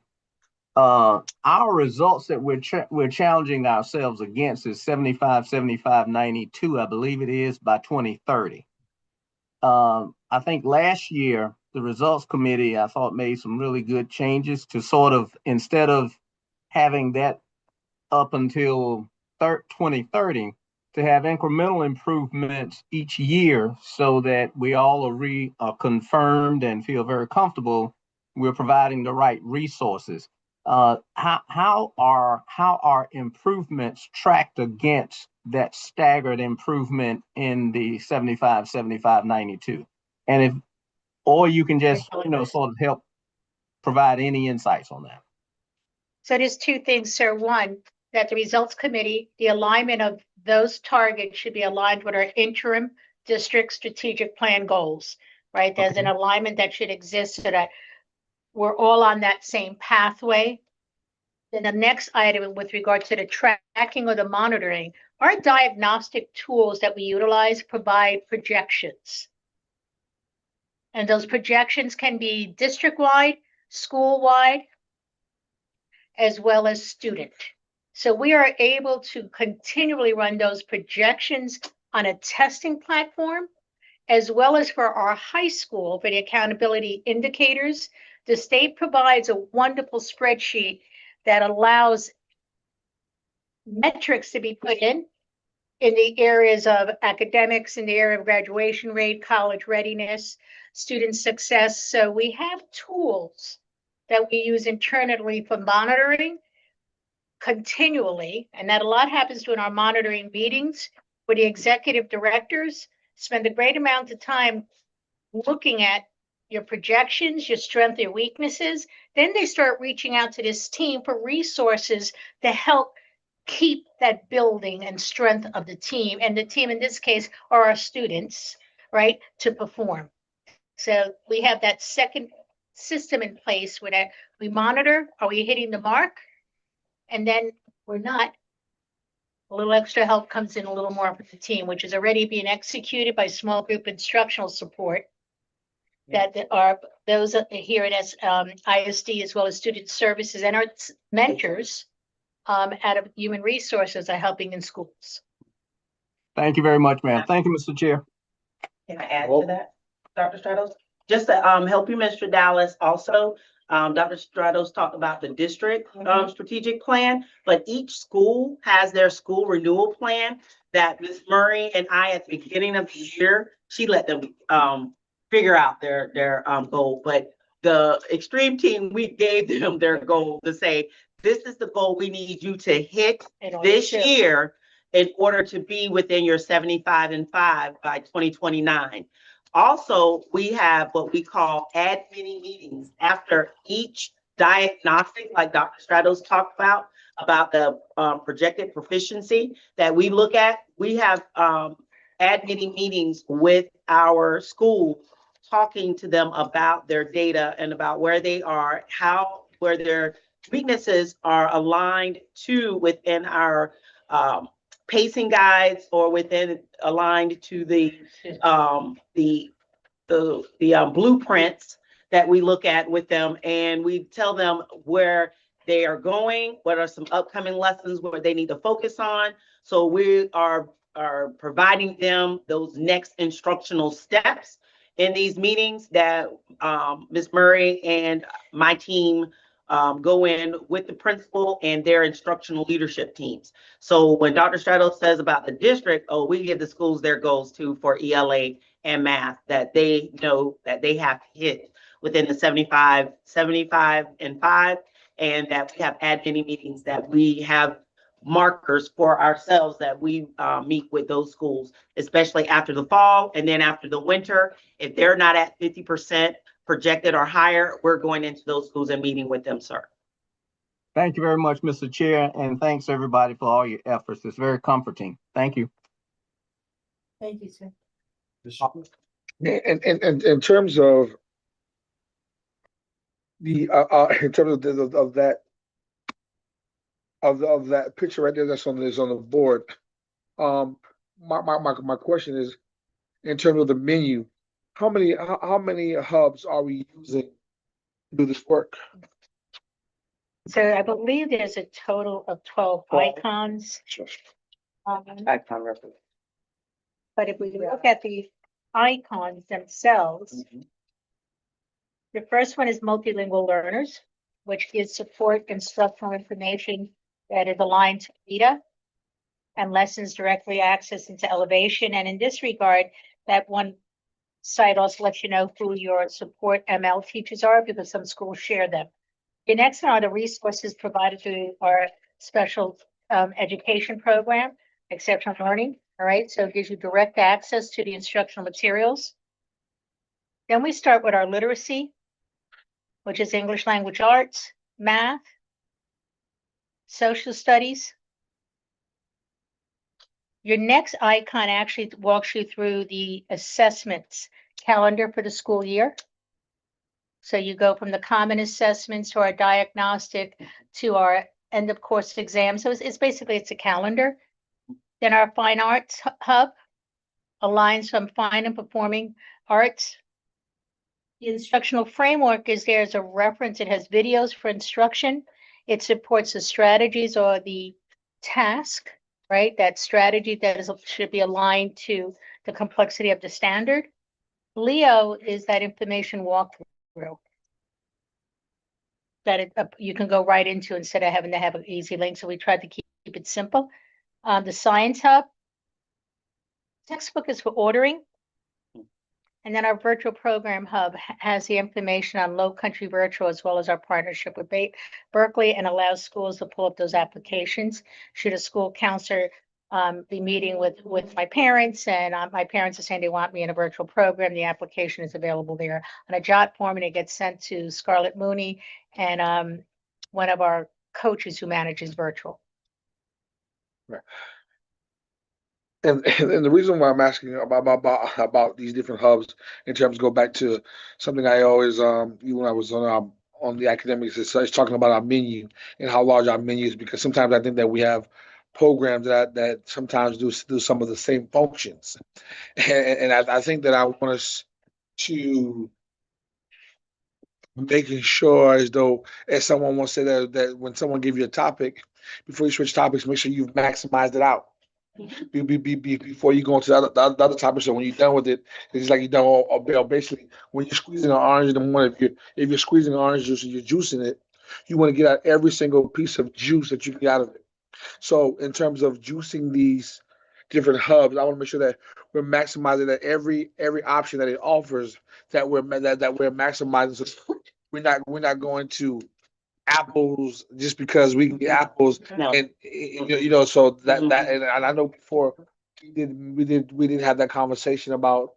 our results that we're challenging ourselves against is 75, 75, 92, I believe it is, by 2030. I think last year, the results committee, I thought, made some really good changes to sort of, instead of having that up until 2030, to have incremental improvements each year so that we all are confirmed and feel very comfortable we're providing the right resources. How are improvements tracked against that staggered improvement in the 75, 75, 92? And if, or you can just, sort of help provide any insights on that. So there's 2 things, sir. One, that the results committee, the alignment of those targets should be aligned with our interim district strategic plan goals, right? There's an alignment that should exist so that we're all on that same pathway. Then the next item with regard to the tracking or the monitoring, our diagnostic tools that we utilize provide projections. And those projections can be district-wide, school-wide, as well as student. So we are able to continually run those projections on a testing platform, as well as for our high school for the accountability indicators. The state provides a wonderful spreadsheet that allows metrics to be put in the areas of academics, in the area of graduation rate, college readiness, student success. So we have tools that we use internally for monitoring continually, and that a lot happens during our monitoring meetings where the executive directors spend a great amount of time looking at your projections, your strengths, your weaknesses. Then they start reaching out to this team for resources to help keep that building and strength of the team. And the team in this case are our students, right, to perform. So we have that second system in place where that we monitor, are we hitting the mark? And then we're not. A little extra help comes in a little more with the team, which is already being executed by small group instructional support that are those here at ISD, as well as student services and our mentors out of human resources are helping in schools. Thank you very much, ma'am. Thank you, Mr. Chair. Can I add Well- to that, Dr. Stratos? Just to help you, Mr. Dallas, also, Dr. Stratos talked about the district strategic plan, but each school has their school renewal plan that Ms. Murray and I, at the beginning of the year, she let them figure out their goal. But the extreme team, we gave them their goal to say, this is the goal we need you to hit this year in order to be within your 75 and 5 by 2029. Also, we have what we call ad mini meetings after each diagnostic, like Dr. Stratos talked about the projected proficiency that we look at. We have ad mini meetings with our schools, talking to them about their data and about where they are, where their weaknesses are aligned to within our pacing guides or aligned to the blueprints that we look at with them, and we tell them where they are going, what are some upcoming lessons where they need to focus on. So we are providing them those next instructional steps in these meetings that Ms. Murray and my team go in with the principal and their instructional leadership teams. So when Dr. Stratos says about the district, we give the schools their goals too for ELA and math that they know that they have to hit within the 75 and 5, and that we have ad mini meetings that we have markers for ourselves that we meet with those schools, especially after the fall and then after the winter. If they're not at 50% projected or higher, we're going into those schools and meeting with them, sir. Thank you very much, Mr. Chair, and thanks everybody for all your efforts. It's very comforting. Thank you. Thank you, sir. And in terms of the in terms of that picture right there that's on the board, my question is, in terms of the menu, how many hubs are we using to do this work? So I believe there's a total of 12 icons. Icon reference. But if we look at the icons themselves, the first one is multilingual learners, which gives support instructional information that is aligned to data and lessons directly accessed into Elevation. And in this regard, that one site also lets you know who your support ML teachers are, because some schools share them. The next one are the resources provided through our special education program, Exceptional Learning. All right, so it gives you direct access to the instructional materials. Then we start with our literacy, which is English language arts, math, social studies. Your next icon actually walks you through the assessments calendar for the school year. So you go from the common assessments to our diagnostic to our end of course exam. So it's basically a calendar. Then our fine arts hub aligns from fine and performing arts. The instructional framework is there as a reference. It has videos for instruction. It supports the strategies or the task, right? That strategy that should be aligned to the complexity of the standard. Leo is that information walkthrough that you can go right into instead of having to have an easy link. So we tried to keep it simple. The Science Hub textbook is for ordering. And then our virtual program hub has the information on Low Country Virtual, as well as our partnership with Berkeley, and allows schools to pull up those applications. Should a school counselor be meeting with my parents, and my parents are saying they want me in a virtual program, the application is available there on a JOT form, and it gets sent to Scarlett Mooney and one of our coaches who manages virtual. Right. And the reason why I'm asking about these different hubs in terms, go back to something I always when I was on the academics, it's talking about our menu and how large our menu is, because sometimes I think that we have programs that sometimes do some of the same functions, and I think that I want us to making sure, as though, as someone once said, that when someone gives you a topic, before you switch topics, make sure you've maximized it out. Before you go into the other topic. So when you're done with it, it's like you're done all basically when you're squeezing an orange in the morning, if you're squeezing orange juice and you're juicing it, you want to get out every single piece of juice that you can get out of it. So in terms of juicing these different hubs, I want to make sure that we're maximizing that every option that it offers, that we're maximizing. So we're not going to apples just because we can get apples. No. And so that and I know before we did have that conversation about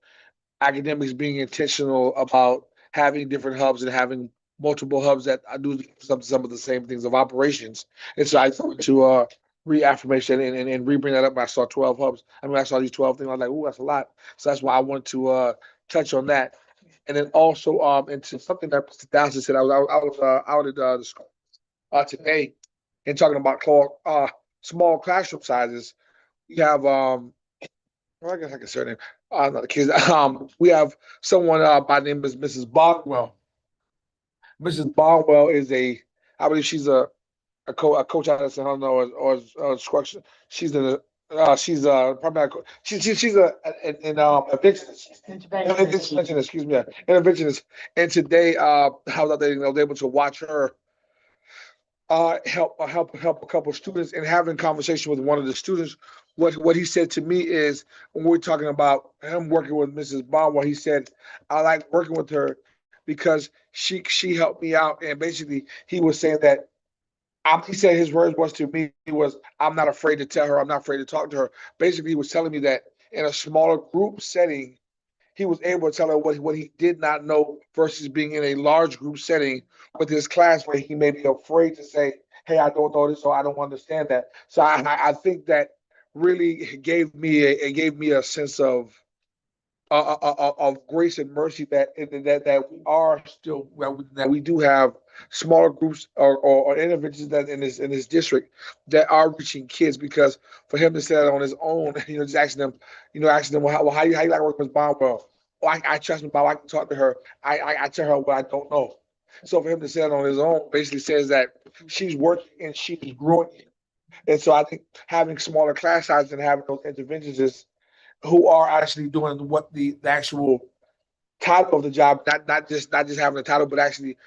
academics being intentional about having different hubs and having multiple hubs that I do some of the same things of operations. And so I went to reaffirmation and re-bring that up when I saw 12 hubs. I mean, I saw these 12 things. I was like, oh, that's a lot. So that's why I wanted to touch on that. And then also into something that Mr. Dowson said, I was out at the school today and talking about small classroom sizes. We have well, I guess I can say her name. Not the kids. We have someone by the name of Mrs. Bogwell. Mrs. Bogwell is I believe she's a coach out of San Helena or instruction. She's she's probably not she's an interventionist. Excuse me, interventionist. And today, I was out there, I was able to watch her help a couple of students, and having a conversation with one of the students. What he said to me is, when we're talking about him working with Mrs. Bond, he said, I like working with her because she helped me out. And basically he was saying that he said his words was to me was, I'm not afraid to tell her, I'm not afraid to talk to her. Basically he was telling me that in a smaller group setting, he was able to tell her what he did not know versus being in a large group setting with his class where he may be afraid to say, hey, I don't know this, or I don't understand that. So I think that really gave me a sense of grace and mercy that we are still, that we do have smaller groups or interventions that in this district that are reaching kids. Because for him to say that on his own, just asking them, well, how you like working with Bob? Well, I trust me, Bob. I can talk to her. I tell her what I don't know. So for him to say that on his own basically says that she's working and she's growing. And so I think having smaller class sizes and having those interventionists who are actually doing what the actual title of the job, not just having the title, but actually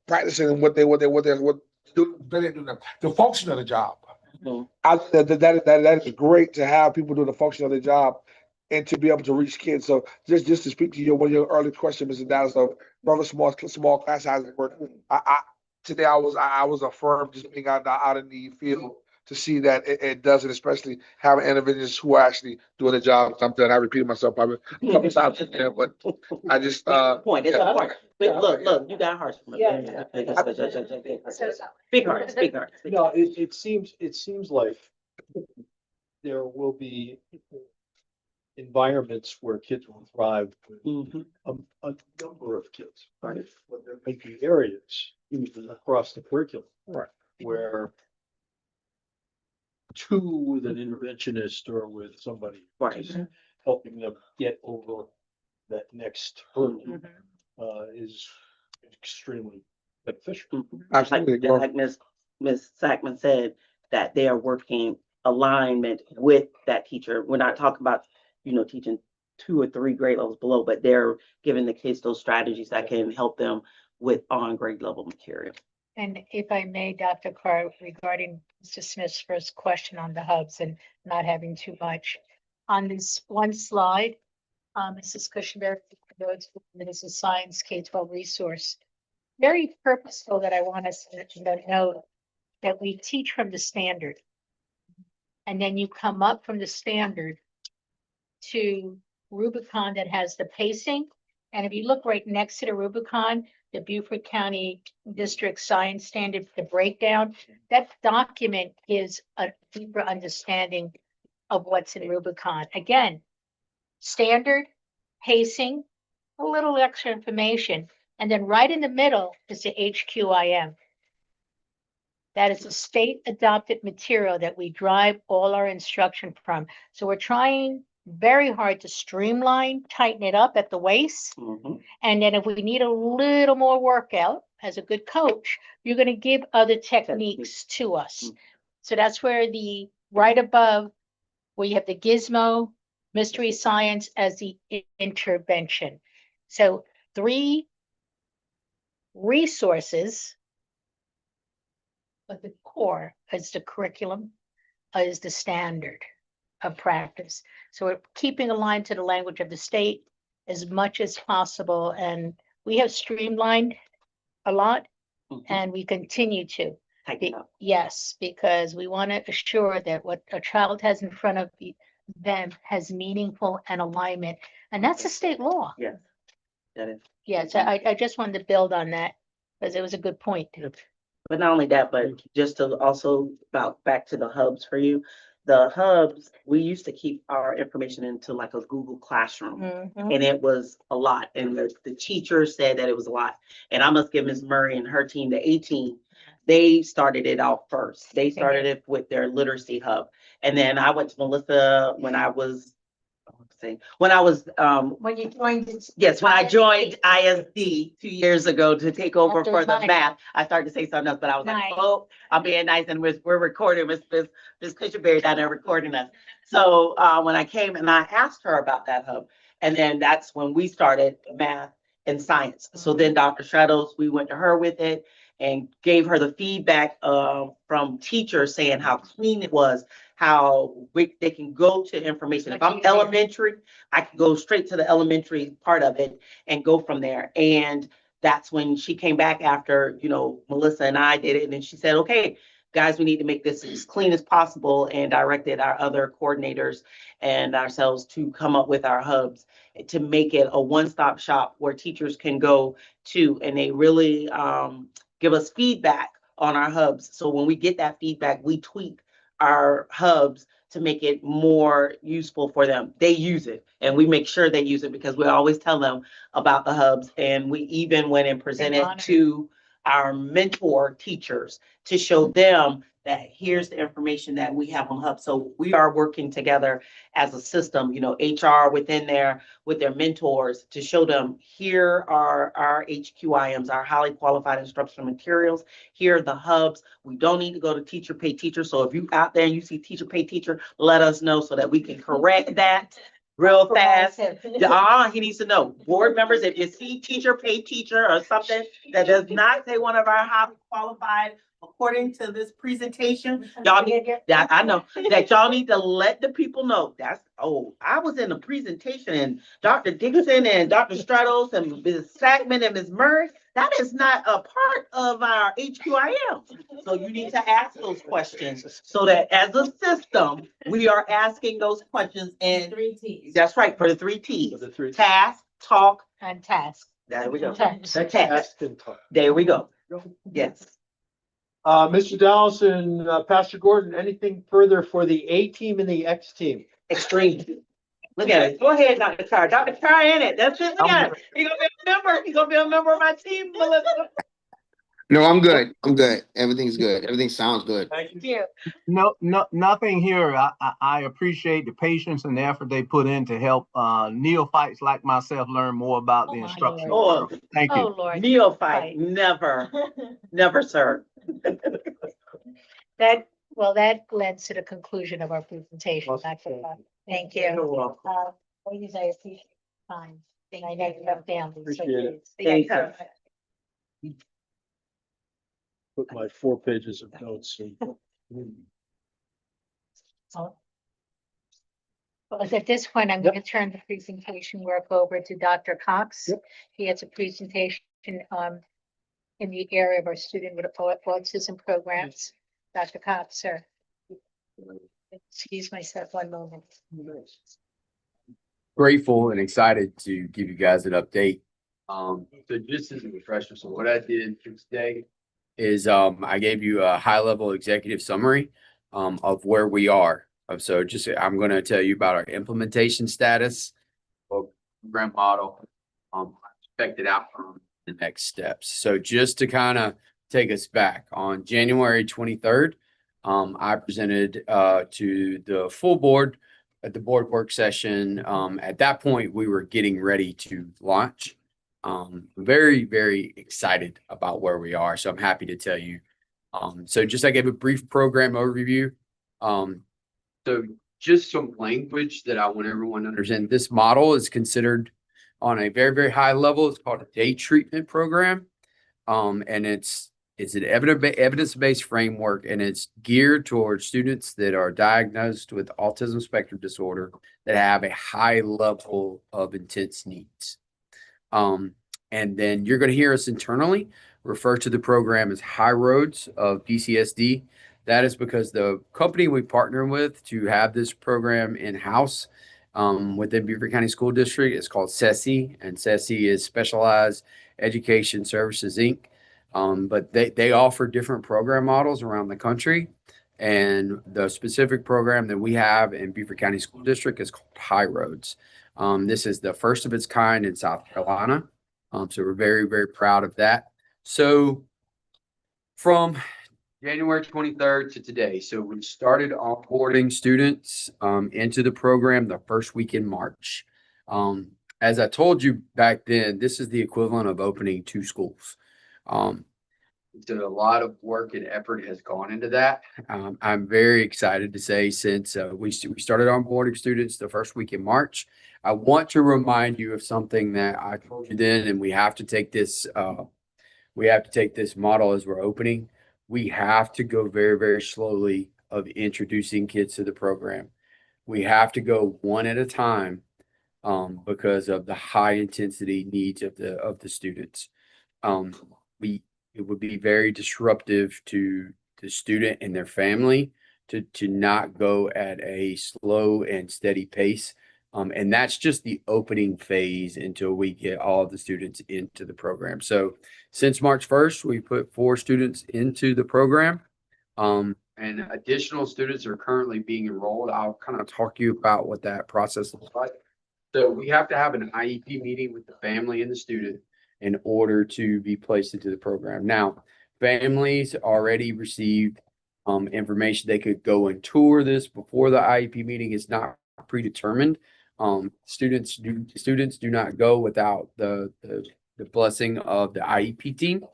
practicing what they're doing, the function of the job. Mhm. I think that is great to have people do the function of the job and to be able to reach kids. So just to speak to one of your early questions, Mr. Dallas, of brother small class sizes work. Today I was affirmed just being out in the field to see that it does it, especially having individuals who are actually doing the job. I'm done. I repeated myself probably a couple times in there, but I just Point, it's a point. But look, you got hearts from it. Yeah. Big hearts, big hearts. big No, hearts. it seems like there will be environments where kids will thrive with Mhm. a number of kids, right? But there may be areas even across the curriculum. Right. Where two with an interventionist or with somebody Right. helping them get over that next hurdle is extremely beneficial. absolutely Like Ms. Sackman said, that they are working alignment with that teacher. We're not talking about, teaching 2 or 3 grade levels below, but they're giving the kids those strategies that can help them with on grade level material. And if I may, Dr. Carr, regarding Mr. Smith's first question on the hubs and not having too much. On this one slide, Mrs. Cushenberry, this is Science K-12 resource. Very purposeful that I want us to note that we teach from the standard. And then you come up from the standard to Rubicon that has the pacing. And if you look right next to the Rubicon, the Beaufort County District Science Standard, the breakdown, that document gives a deeper understanding of what's in Rubicon. Again, standard, pacing, a little extra information, and then right in the middle is the HQIM. That is a state adopted material that we drive all our instruction from. So we're trying very hard to streamline, tighten it up at the waist. Mhm. And then if we need a little more workout, as a good coach, you're going to give other techniques to us. So that's where the right above we have the Gizmo, Mystery Science as the intervention. So 3 resources, but the core is the curriculum, is the standard of practice. So we're keeping aligned to the language of the state as much as possible. And we have streamlined a lot and we continue to. Tighten up. Yes, because we want to assure that what a child has in front of them has meaningful and alignment. And that's a state law. Yes. That is. Yes, I just wanted to build on that because it was a good point. But not only that, but just to also back to the hubs for you. The hubs, we used to keep our information into like a Google Classroom. Mhm. And it was a lot. And the teacher said that it was a lot. And I must give Ms. Murray and her team, the 18, they started it out first. They started it with their literacy hub. And then I went to Melissa when I was, when When you joined this. yes, when I joined ISD 2 years ago to take over After for the mine. math, I started to say something else, but I was like, Nice. oh, I'm being nice and we're recording, Miss Cushionberry down there recording us. So when I came and I asked her about that hub, and then that's when we started math and science. So then Dr. Shadows, we went to her with it and gave her the feedback from teachers saying how clean it was, how they can go to information. If I'm elementary, I can go straight to the elementary part of it and go from there. And that's when she came back after, Melissa and I did it. And then she said, okay, guys, we need to make this as clean as possible, and directed our other coordinators and ourselves to come up with our hubs to make it a one-stop shop where teachers can go to, and they really give us feedback on our hubs. So when we get that feedback, we tweak our hubs to make it more useful for them. They use it and we make sure they use it because we always tell them about the hubs. And we even went and presented to our mentor teachers to show them that here's the information that we have on Hub. So we are working together as a system, HR within there with their mentors to show them here are our HQIMs, our highly qualified instructional materials. Here are the hubs. We don't need to go to teacher pay teacher. So if you out there and you see teacher pay teacher, let us know so that we can correct that real fast. He needs to know. Board members, if you see teacher pay teacher or something that does not say one of our highly qualified according to this presentation, y'all need that. I know that y'all need to let the people know. I was in the presentation and Dr. Dixon and Dr. Stratos and Ms. Sackman and Ms. Murray. That is not a part of our HQIM. So you need to ask those questions so that as a system, we are asking those questions. And 3 T's. that's right, for the 3 T's. For the 3 T's. Task, talk, And task. there we go. Task. Task. and talk. There we go. Yes. Mr. Dallas and Pastor Gordon, anything further for the A team and the X team? Extreme. Look at it. Go ahead, Dr. Carr. Dr. Carr in it. That's it. Look at it. He's gonna be a member. He's gonna be a member of my team, Melissa. No, I'm good. I'm good. Everything's good. Everything sounds good. Thank you. No, nothing here. I appreciate the patience and the effort they put in to help neophytes like myself learn more about Oh, the my instructional. Lord. world. Thank Oh, you. Lord. Neophyte. Never, sir. That lends to the conclusion of our presentation. Dr. Clark. Thank you. Ladies, I appreciate your time. I know you have families. so Appreciate it. please- Thank you. Put my 4 pages of notes in. Well, at this point, I'm going to turn the presentation work over to Dr. Cox. Yep. He has a presentation in the area of our student with autism programs. Dr. Cox, sir. Excuse myself 1 moment. Grateful and excited to give you guys an update. So just as a refresher, so what I did for today is I gave you a high-level executive summary of where we are. So just I'm going to tell you about our implementation status, program model, expected outcome, the next steps. So just to kind of take us back, on January 23rd, I presented to the full board at the board work session. At that point, we were getting ready to launch. Very, very excited about where we are. So I'm happy to tell you. So just I gave a brief program overview. So just some language that I want everyone to understand. This model is considered on a very, very high level. It's called a day treatment program. And it's an evidence-based framework, and it's geared towards students that are diagnosed with autism spectrum disorder that have a high level of intense needs. And then you're going to hear us internally refer to the program as High Roads of DCSD. That is because the company we partner with to have this program in-house within Beaufort County School District is called SESI, and SESI is Specialized Education Services, Inc. But they offer different program models around the country. And the specific program that we have in Beaufort County School District is called High Roads. This is the first of its kind in South Carolina. So we're very, very proud of that. So from January 23rd to today, so we started onboarding students into the program the first week in March. As I told you back then, this is the equivalent of opening 2 schools. So a lot of work and effort has gone into that. I'm very excited to say, since we started onboarding students the first week in March, I want to remind you of something that I told you then, and we have to take this model as we're opening. We have to go very, very slowly of introducing kids to the program. We have to go one at a time because of the high intensity needs of the students. It would be very disruptive to the student and their family to not go at a slow and steady pace. And that's just the opening phase until we get all of the students into the program. So since March 1st, we put 4 students into the program, and additional students are currently being enrolled. I'll kind of talk to you about what that process looks like. So we have to have an IEP meeting with the family and the student in order to be placed into the program. Now, families already received information. They could go and tour this before the IEP meeting. It's not predetermined. Students do not go without the blessing of the IEP team,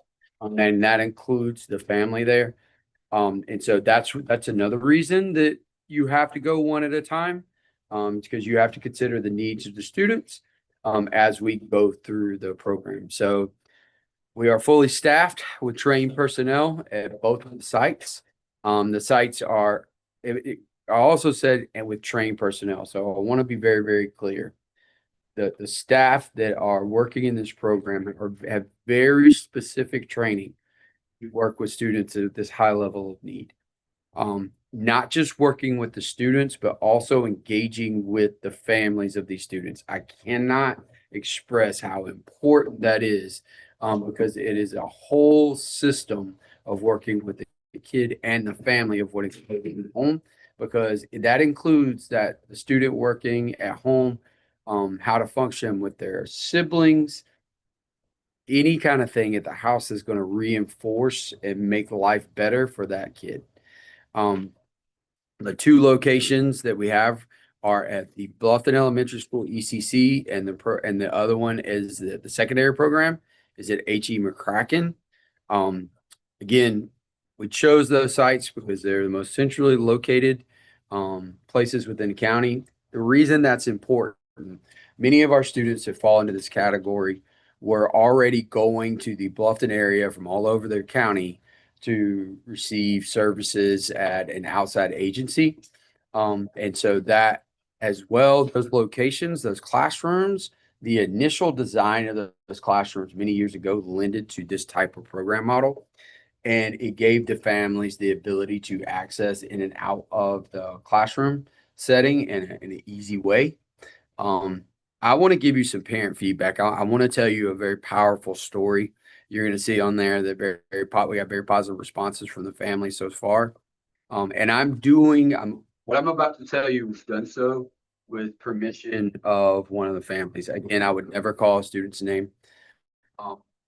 and that includes the family there. And so that's another reason that you have to go one at a time, because you have to consider the needs of the students as we go through the program. So we are fully staffed with trained personnel at both of the sites. The sites are, I also said, and with trained personnel. So I want to be very, very clear. The staff that are working in this program have very specific training to work with students at this high level of need. Not just working with the students, but also engaging with the families of these students. I cannot express how important that is, because it is a whole system of working with the kid and the family of what it's taking at home, because that includes that the student working at home, how to function with their siblings. Any kind of thing at the house is going to reinforce and make life better for that kid. The 2 locations that we have are at the Bluffton Elementary School ECC, and the other one is the secondary program is at H.E. McCracken. Again, we chose those sites because they're the most centrally located places within the county. The reason that's important, many of our students that fall into this category were already going to the Bluffton area from all over their county to receive services at an outside agency. And so that as well, those locations, those classrooms, the initial design of those classrooms many years ago lended to this type of program model. And it gave the families the ability to access in and out of the classroom setting in an easy way. I want to give you some parent feedback. I want to tell you a very powerful story. You're going to see on there that we got very positive responses from the family so far. And what I'm about to tell you was done so with permission of one of the families. Again, I would never call a student's name,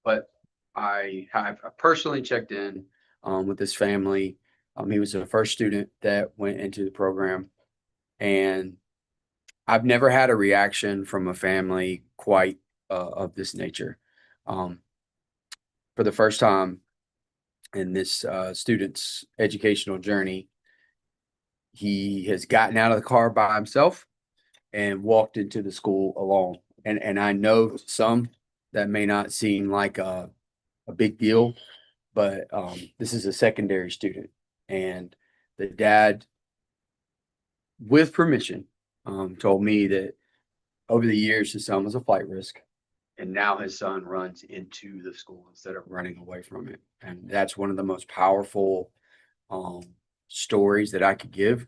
but I have personally checked in with this family. He was the first student that went into the program, and I've never had a reaction from a family quite of this nature. For the first time in this student's educational journey, he has gotten out of the car by himself and walked into the school alone. And I know some that may not seem like a big deal, but this is a secondary student, and the dad, with permission, told me that over the years his son was a flight risk, and now his son runs into the school instead of running away from it. And that's one of the most powerful stories that I could give.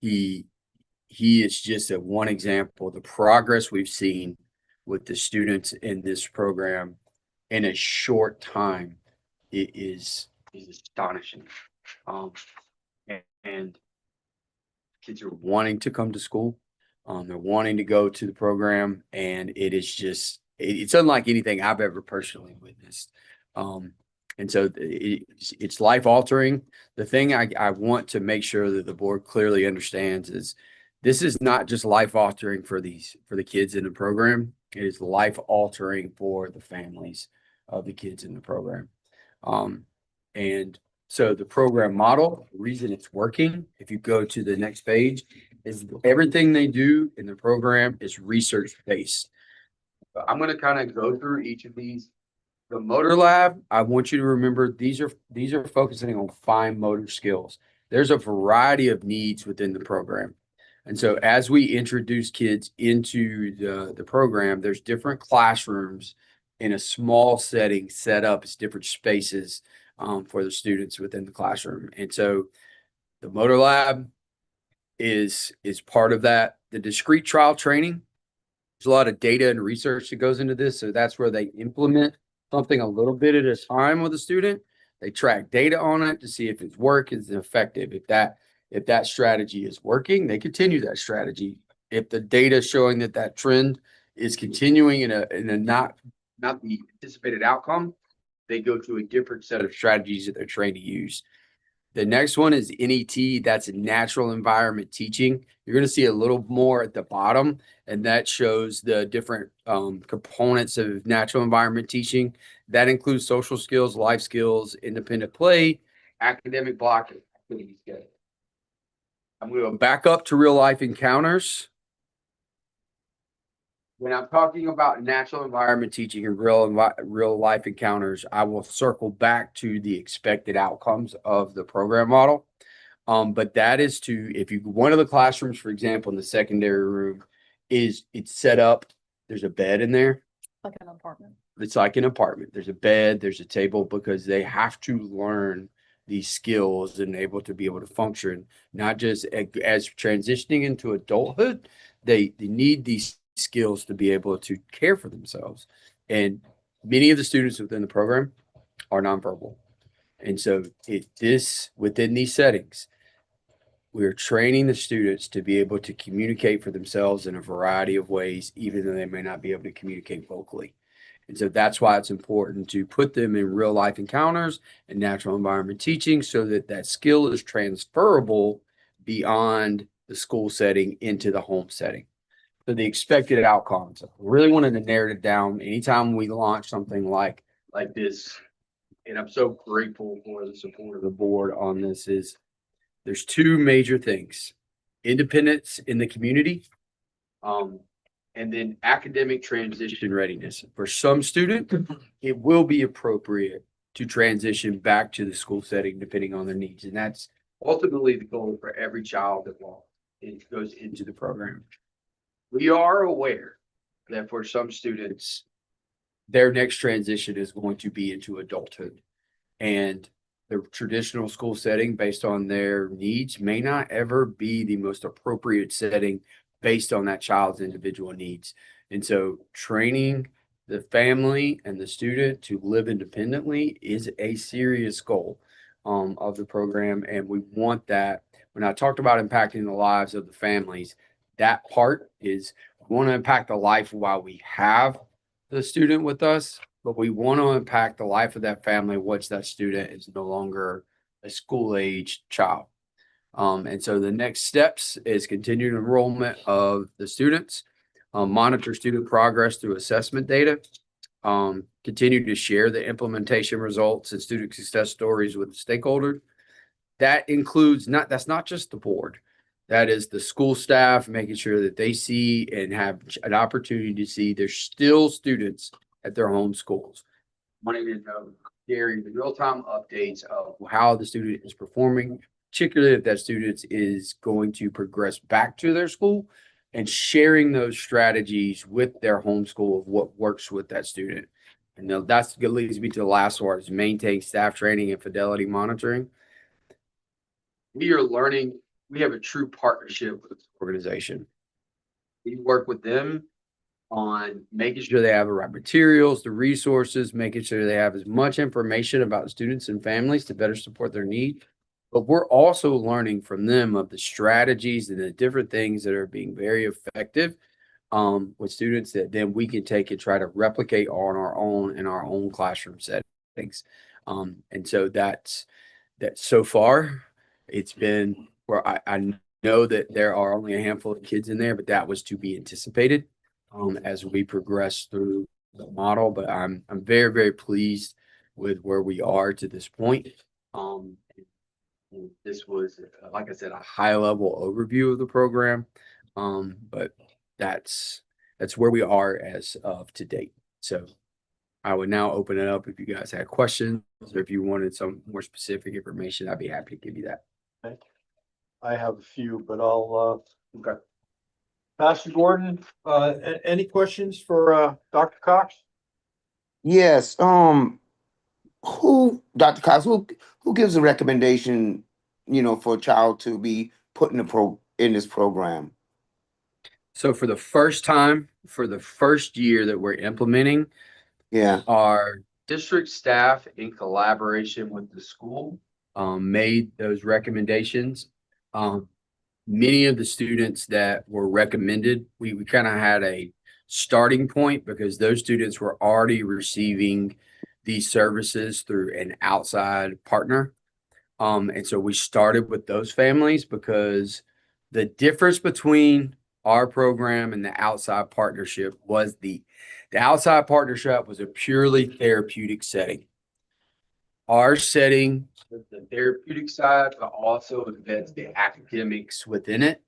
He is just a one example of the progress we've seen with the students in this program in a short time. It is astonishing. And kids are wanting to come to school. They're wanting to go to the program, and it is just, it's unlike anything I've ever personally witnessed. And so it's life altering. The thing I want to make sure that the board clearly understands is this is not just life altering for the kids in the program. It is life altering for the families of the kids in the program. And so the program model, the reason it's working, if you go to the next page, is everything they do in the program is research based. I'm going to kind of go through each of these. The motor lab, I want you to remember these are focusing on fine motor skills. There's a variety of needs within the program. And so as we introduce kids into the program, there's different classrooms in a small setting set up as different spaces for the students within the classroom. And so the motor lab is part of that. The discrete trial training, there's a lot of data and research that goes into this. So that's where they implement something a little bit at a time with a student. They track data on it to see if it's is effective. If that strategy is working, they continue that strategy. If the data is showing that trend is continuing in a not the anticipated outcome, they go to a different set of strategies that they're trained to use. The next one is NET. That's natural environment teaching. You're going to see a little more at the bottom, and that shows the different components of natural environment teaching. That includes social skills, life skills, independent play, academic block, and activity skills. I'm going to back up to real life encounters. When I'm talking about natural environment teaching and real life encounters, I will circle back to the expected outcomes of the program model. But that is if you one of the classrooms, for example, in the secondary room, it's set up. There's a bed in there. Like an apartment. It's like an apartment. There's a bed, there's a table, because they have to learn these skills and able to be able to function, not just as transitioning into adulthood. They need these skills to be able to care for themselves. And many of the students within the program are nonverbal. And so within these settings, we're training the students to be able to communicate for themselves in a variety of ways, even though they may not be able to communicate vocally. And so that's why it's important to put them in real life encounters and natural environment teaching, so that skill is transferable beyond the school setting into the home setting. So the expected outcomes, I really wanted to narrow it down. Anytime we launch something like this, and I'm so grateful for the support of the board on this, is there's two major things: independence in the community, and then academic transition readiness. For some students, it will be appropriate to transition back to the school setting depending on their needs. And that's ultimately the goal for every child that goes into the program. We are aware that for some students, their next transition is going to be into adulthood. And the traditional school setting, based on their needs, may not ever be the most appropriate setting based on that child's individual needs. And so training the family and the student to live independently is a serious goal of the program. And we want that. When I talked about impacting the lives of the families, that part is, we want to impact the life while we have the student with us, but we want to impact the life of that family once that student is no longer a school-aged child. And so the next steps is continued enrollment of the students, monitor student progress through assessment data, continue to share the implementation results and student success stories with the stakeholders. that includes that's not just the board. That is the school staff, making sure that they see and have an opportunity to see there's still students at their home schools. Wanting to know, sharing the real-time updates of how the student is performing, particularly if that student is going to progress back to their school, and sharing those strategies with their home school of what works with that student. And that's what leads me to the last part, is maintain staff training and fidelity monitoring. We are learning, we have a true partnership with this organization. We work with them on making sure they have the right materials, the resources, making sure they have as much information about students and families to better support their needs. But we're also learning from them of the strategies and the different things that are being very effective with students that then we can take and try to replicate on our own in our own classroom settings. And so that's so far, it's been where I know that there are only a handful of kids in there, but that was to be anticipated as we progress through the model. But I'm very, very pleased with where we are to this point. This was, like I said, a high level overview of the program. But that's where we are as of to date. So I would now open it up if you guys had questions or if you wanted some more specific information, I'd be happy to give you that. Thank you. I have a few, but I'll, okay. Pastor Gordon, any questions for, Dr. Cox? Yes, Dr. Cox, who gives a recommendation, for a child to be put in this program? So for the first time, for the first year that we're implementing, our district staff in collaboration with the school made those recommendations. Many of the students that were recommended, we kind of had a starting point because those students were already receiving these services through an outside partner. And so we started with those families because the difference between our program and the outside partnership was the outside partnership was a purely therapeutic setting. Our setting, the therapeutic side, but also embeds the academics within it.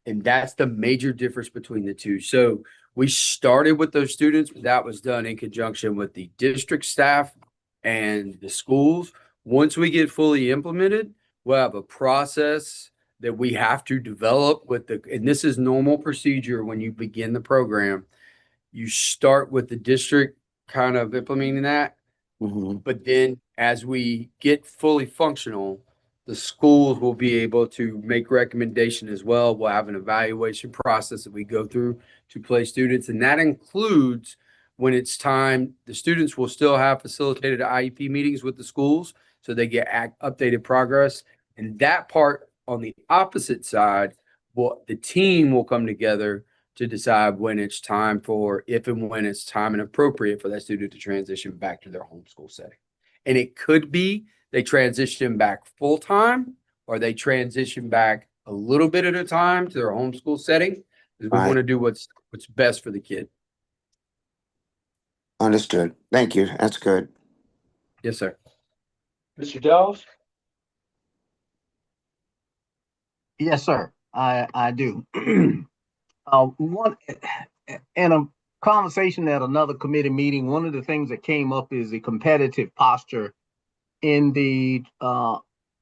And that's the major difference between the two. So we started with those students, but that was done in conjunction with the district staff and the schools. Once we get fully implemented, we'll have a process that we have to develop and this is normal procedure when you begin the program. You start with the district kind of implementing that. Mm-hmm. But then as we get fully functional, the schools will be able to make recommendation as well. We'll have an evaluation process that we go through to place students. And that includes when it's time, the students will still have facilitated IEP meetings with the schools. So they get updated progress. And that part on the opposite side, the team will come together to decide when it's time if and when it's time and appropriate for that student to transition back to their homeschool setting. And it could be they transition back full time or they transition back a little bit at a time to their homeschool setting. Because we want to do what's best for the kid. Understood. Thank you. That's good. Yes, sir. Mr. Delves? Yes, sir. I do. One in a conversation at another committee meeting, one of the things that came up is the competitive posture in the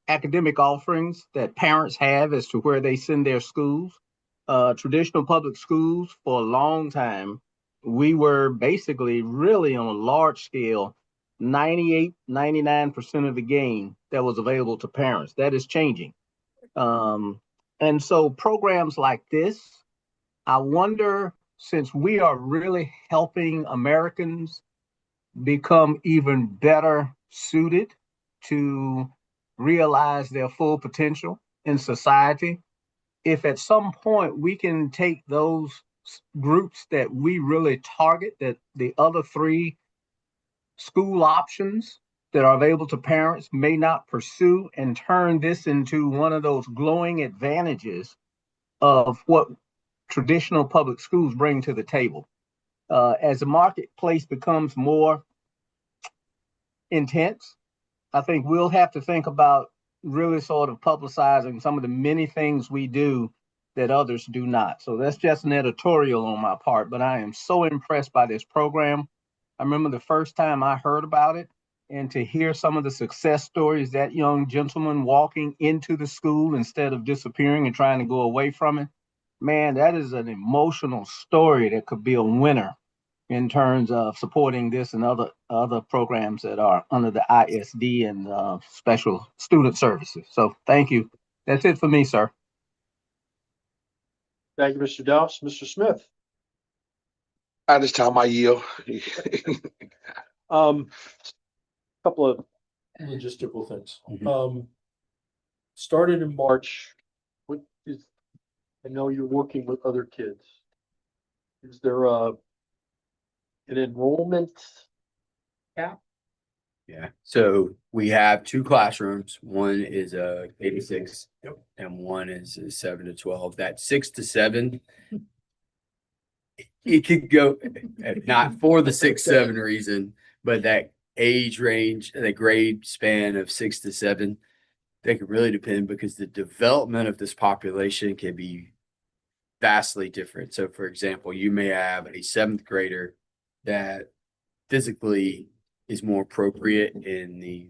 academic offerings that parents have as to where they send their schools. Traditional public schools, for a long time, we were basically really on a large scale, 98, 99% of the game that was available to parents. That is changing. And so programs like this, I wonder, since we are really helping Americans become even better suited to realize their full potential in society, if at some point we can take those groups that we really target, that the other three school options that are available to parents may not pursue, and turn this into one of those glowing advantages of what traditional public schools bring to the table. As the marketplace becomes more intense, I think we'll have to think about really sort of publicizing some of the many things we do that others do not. So that's just an editorial on my part, but I am so impressed by this program. I remember the first time I heard about it, and to hear some of the success stories, that young gentleman walking into the school instead of disappearing and trying to go away from it. Man, that is an emotional story that could be a winner in terms of supporting this and other programs that are under the ISD and special student services. So thank you. That's it for me, sir. Thank you, Mr. Dowse. Mr. Smith. At this time, I yield. Couple of logistical things. Mhm. Started in March, what is, I know you're working with other kids. Is there an enrollment? Yeah, so we have two classrooms. One is a K to 6. Yep. And one is a 7 to 12. That 6 to 7. It could go, not for the 6-7 reason, but that age range, the grade span of 6 to 7, they could really depend, because the development of this population can be vastly different. So for example, you may have a 7th grader that physically is more appropriate in the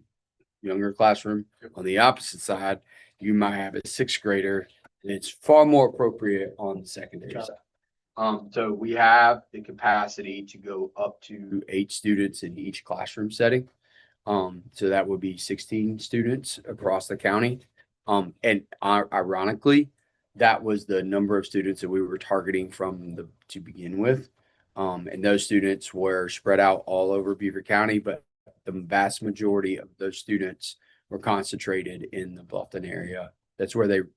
younger classroom. On the opposite side, you might have a 6th grader and it's far more appropriate on the secondary side. So we have the capacity to go up to 8 students in each classroom setting. So that would be 16 students across the county. And ironically, that was the number of students that we were targeting to begin with. And those students were spread out all over Beaver County, but the vast majority of those students were concentrated in the Bluffton area. That's where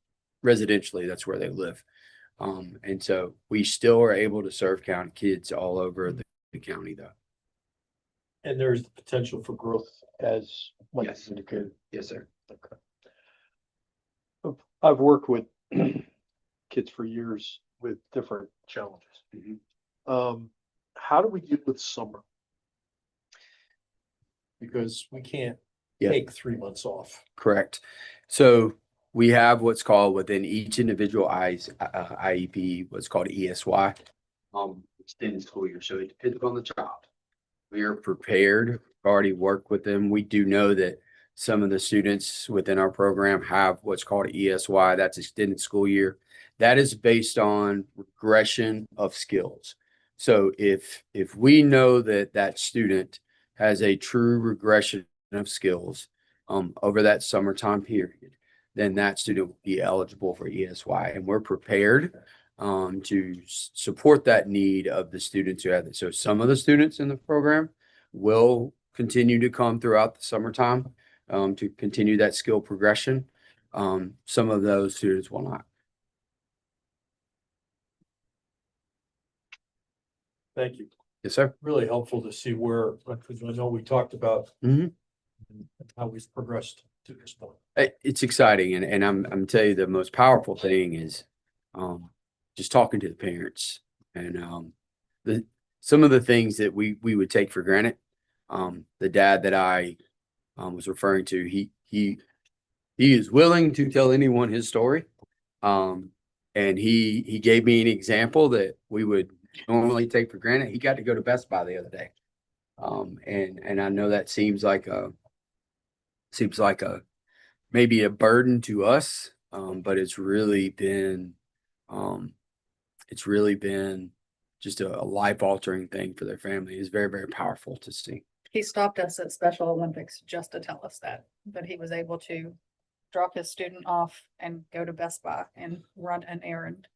residentially, that's where they live. And so we still are able to serve county kids all over the county though. And there's the potential for growth as Mike Yes. indicated. Yes, sir. Okay. I've worked with kids for years with different challenges. How do we deal with summer? Because we can't Yeah. take 3 months off. Correct. So we have what's called within each individual IEP, what's called ESY, extended school year. So it depends on the child. We are prepared, we've already worked with them. We do know that some of the students within our program have what's called ESY, that's extended school year. That is based on regression of skills. So if we know that that student has a true regression of skills over that summertime period, then that student will be eligible for ESY. And we're prepared to support that need of the students who have it. So some of the students in the program will continue to come throughout the summertime to continue that skill progression. Some of those students will not. Thank you. Yes, sir. Really helpful to see where, because I know we talked about Mhm. how we've progressed to this point. It's exciting, and I'm telling you, the most powerful thing is just talking to the parents and some of the things that we would take for granted. The dad that I was referring to, he is willing to tell anyone his story, and he gave me an example that we would normally take for granted. He got to go to Best Buy the other day, and I know that seems like a maybe a burden to us, but it's really been just a life altering thing for their family. It's very, very powerful to see. He stopped us at Special Olympics just to tell us that he was able to drop his student off and go to Best Buy and run an errand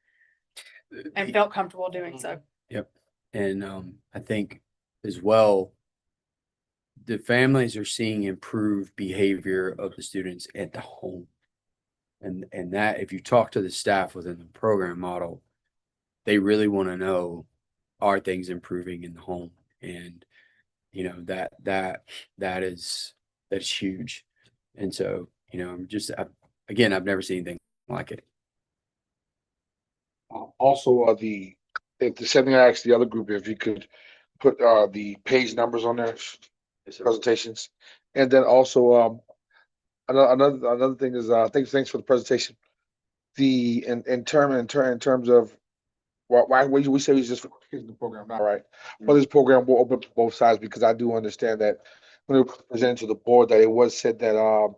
and felt comfortable doing so. Yep. And I think as well, the families are seeing improved behavior of the students at the home. And that, if you talk to the staff within the program model, they really want to know, are things improving in the home? And you know, that's huge. And so, you know, I've never seen anything like it. Also, if the sending I asked the other group if you could put the page numbers on their presentations, and then also another thing is, thanks for the presentation. In terms of why we say it's just for kids in the program, not right. Well, this program will open to both sides, because I do understand that when it was presented to the board, that it was said that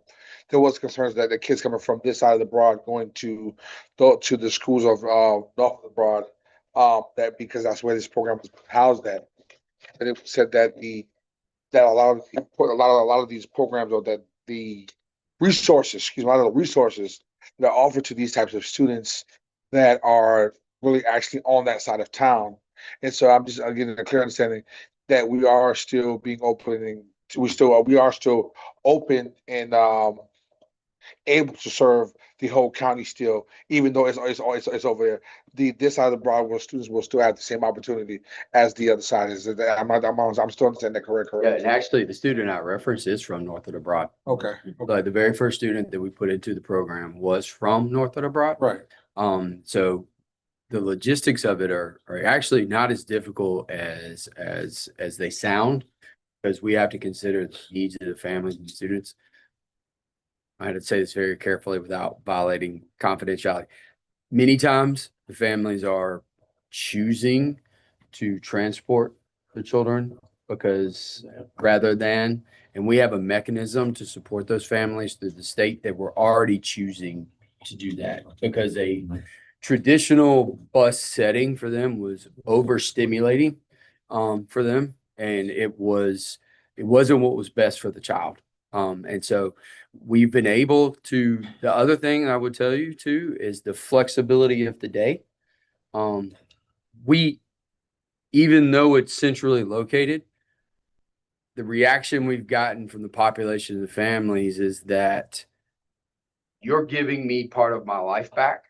there was concerns that the kids coming from this side of the Broad going to the schools of north of the Broad, that because that's where this program was housed at. And it said that a lot of these programs, or that the resources, excuse me, a lot of the resources that are offered to these types of students that are really actually on that side of town. And so I'm just getting a clear understanding that we are still being open, and we are still open and able to serve the whole county still, even though it's over there. This side of the Broad, where students will still have the same opportunity as the other side is. I'm still understanding that correct? Yeah, and actually, the student I referenced is from North of the Broad. Okay. Like the very first student that we put into the program was from North of the Broad. Right. So the logistics of it are actually not as difficult as they sound, because we have to consider the needs of the families and students. I had to say this very carefully without violating confidentiality. Many times the families are choosing to transport the children because and we have a mechanism to support those families through the state that we're already choosing to do that, because a traditional bus setting for them was overstimulating for them, and it wasn't what was best for the child. And so we've been able to, the other thing I would tell you too is the flexibility of the day. Even though it's centrally located, the reaction we've gotten from the population of the families is that you're giving me part of my life back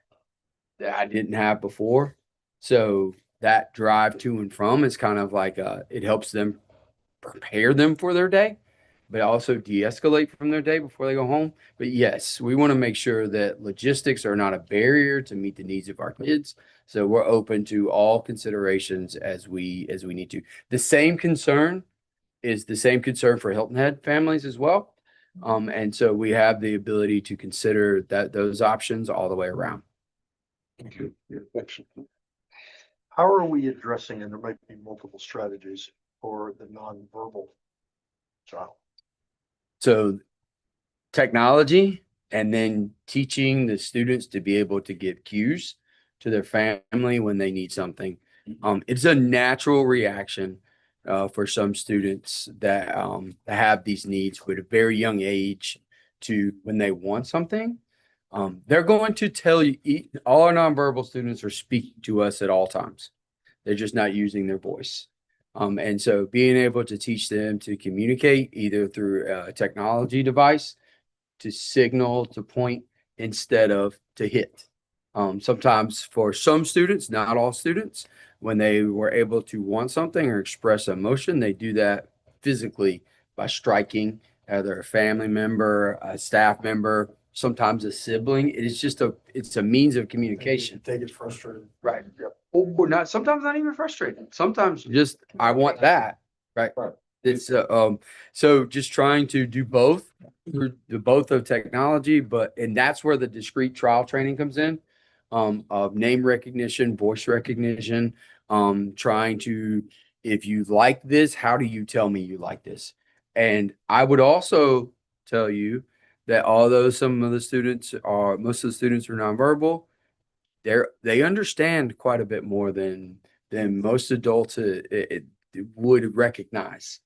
that I didn't have before. So that drive to and from is kind of like it helps them prepare them for their day, but also de-escalate from their day before they go home. But yes, we want to make sure that logistics are not a barrier to meet the needs of our kids. So we're open to all considerations as we need to. The same concern is the same concern for Hilton Head families as well. And so we have the ability to consider those options all the way around. Thank you. How are we addressing, and there might be multiple strategies for the nonverbal child? So technology, and then teaching the students to be able to give cues to their family when they need something. It's a natural reaction for some students that have these needs with a very young age to when they want something. They're going to tell you, all our nonverbal students are speaking to us at all times. They're just not using their voice. And so being able to teach them to communicate either through a technology device, to signal, to point, instead of to hit. Sometimes for some students, not all students, when they were able to want something or express emotion, they do that physically by striking either a family member, a staff member, sometimes a sibling. It's a means of communication. They get frustrated. Right. Or not, sometimes not even frustrated. Sometimes just, I want that. Right. It's so just trying to do both of technology, and that's where the discrete trial training comes in, of name recognition, voice recognition, trying to, if you like this, how do you tell me you like this? And I would also tell you that although most of the students are nonverbal, they understand quite a bit more than most adults would recognize.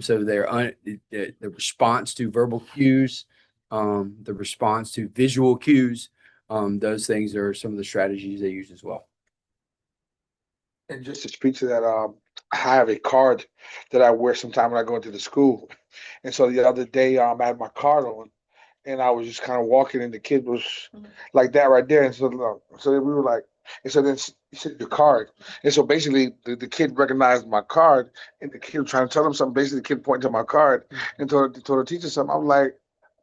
So the response to verbal cues, the response to visual cues, those things are some of the strategies they use as well. And just to speak to that, I have a card that I wear sometime when I go into the school. And so the other day, I had my card on, and I was just kind of walking, and the kid was like that right there. And so then we were like, and so then he said your card. And so basically the kid recognized my card, and the kid was trying to tell him something. Basically the kid pointed to my card and told the teacher something. I'm like,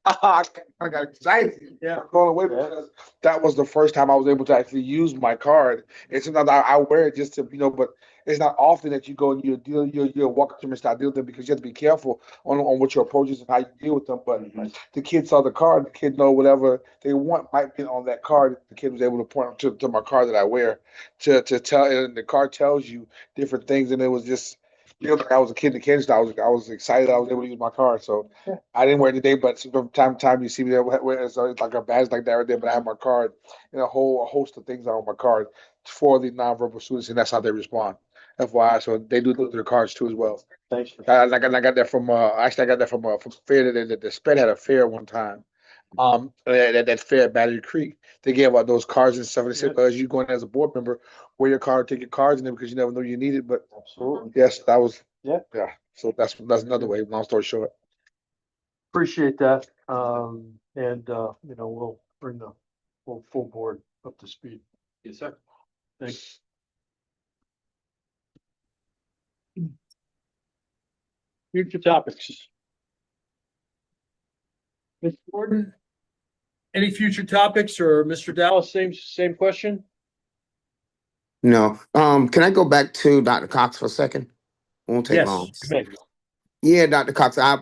I got excited. Yeah. Going away because that was the first time I was able to actually use my card. And sometimes I wear it just to, but it's not often that you go and you walk up to them and start dealing with them because you have to be careful on what your approach is and how you deal with them. But the kid saw the card, the kid know whatever they want might be on that card. The kid was able to point to my card that I wear to tell, and the card tells you different things. And it was just, like I was a kid in the candy store. I was excited I was able to use my card. So I didn't wear it today, but from time to time you see me there it's like a badge like that right there, but I have my card and a host of things on my card for the nonverbal students, and that's how they respond. FYI, so they do their cards too as well. Thanks for I got that from actually I got that from fair that the SPED had a fair one time. That fair at Battery Creek, they gave out those cards and stuff. And they said, as you going as a board member, wear your card, take your cards in there because you never know you need it. But absolutely. yes, that was Yeah. So that's another way. Long story short. Appreciate that. And we'll bring the full board up to speed. Yes, sir. Thanks. Future topics. Mr. Gordon? Any future topics, or Mr. Dallas, same question? No. Can I go back to Dr. Cox for a second? Won't take long. Yes. Yeah, Dr. Cox, I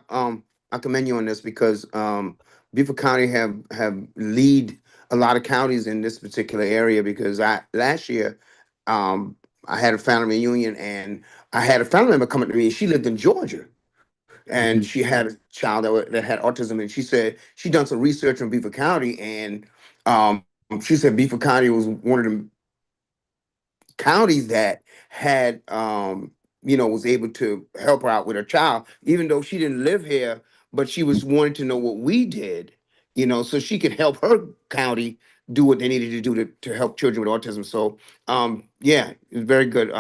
commend you on this because Beaufort County have lead a lot of counties in this particular area because last year I had a family reunion and I had a family member coming to me and she lived in Georgia. And she had a child that had autism, and she said she done some research on Beaufort County, and she said Beaufort County was one of the counties that had was able to help her out with her child, even though she didn't live here, but she was wanting to know what we did, so she could help her county do what they needed to do to help children with autism. So yeah, it's very good.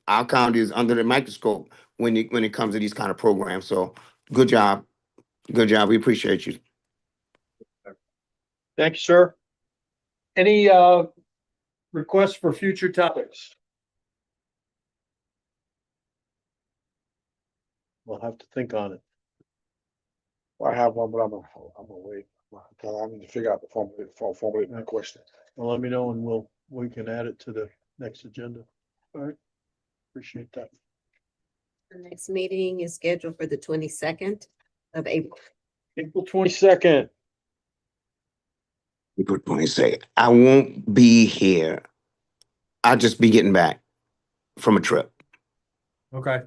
Our county is under the microscope when it comes to these kind of programs. So good job. Good job. We appreciate you. Thank you, sir. Any requests for future topics? We'll have to think on it. I have one, but I'm gonna wait. I need to figure out the formulate my question. Well, let me know and we can add it to the next agenda. All right. Appreciate that. The next meeting is scheduled for the 22nd of April. April 22nd. April 22nd. I won't be here. I'll just be getting back from a trip. Okay.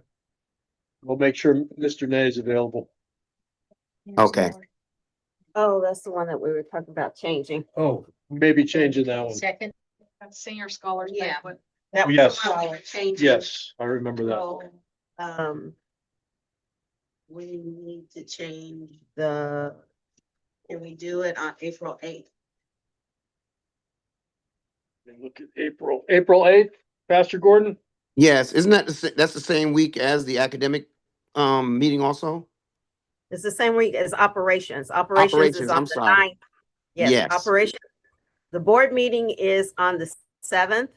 We'll make sure Mr. Nay is available. Okay. Oh, that's the one that we were talking about changing. Oh, maybe changing that one. Second. Senior scholars Yeah. banquet. That was Yes. the one we were changing. Yes, I remember that. So, we need to change can we do it on April 8th? Look at April 8th, Pastor Gordon? Yes, isn't that that's the same week as the academic meeting also? It's the same week as operations. Operations is on I'm the sorry. 9th. Yes, Yes. operations. The board meeting is on the 7th.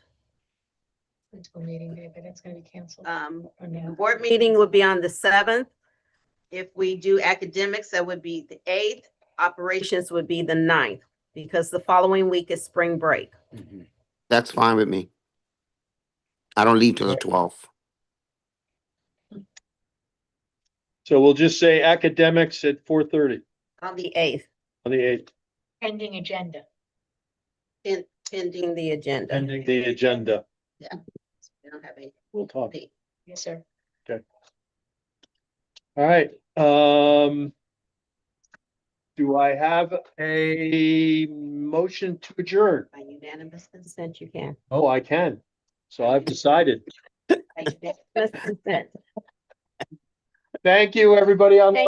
Meeting day, but it's gonna be canceled. The board meeting would be on the 7th. If we do academics, that would be the 8th. Operations would be the 9th, because the following week is spring break. That's fine with me. I don't leave till the 12th. So we'll just say academics at 4:30 On the 8th, on the 8th, Pending agenda. pending the agenda. pending the agenda. We don't have a. We'll talk. Yes, sir. All right, do I have a motion to adjourn? By unanimous consent, you can. Oh, I can. So I've decided. By unanimous consent. Thank you, everybody on.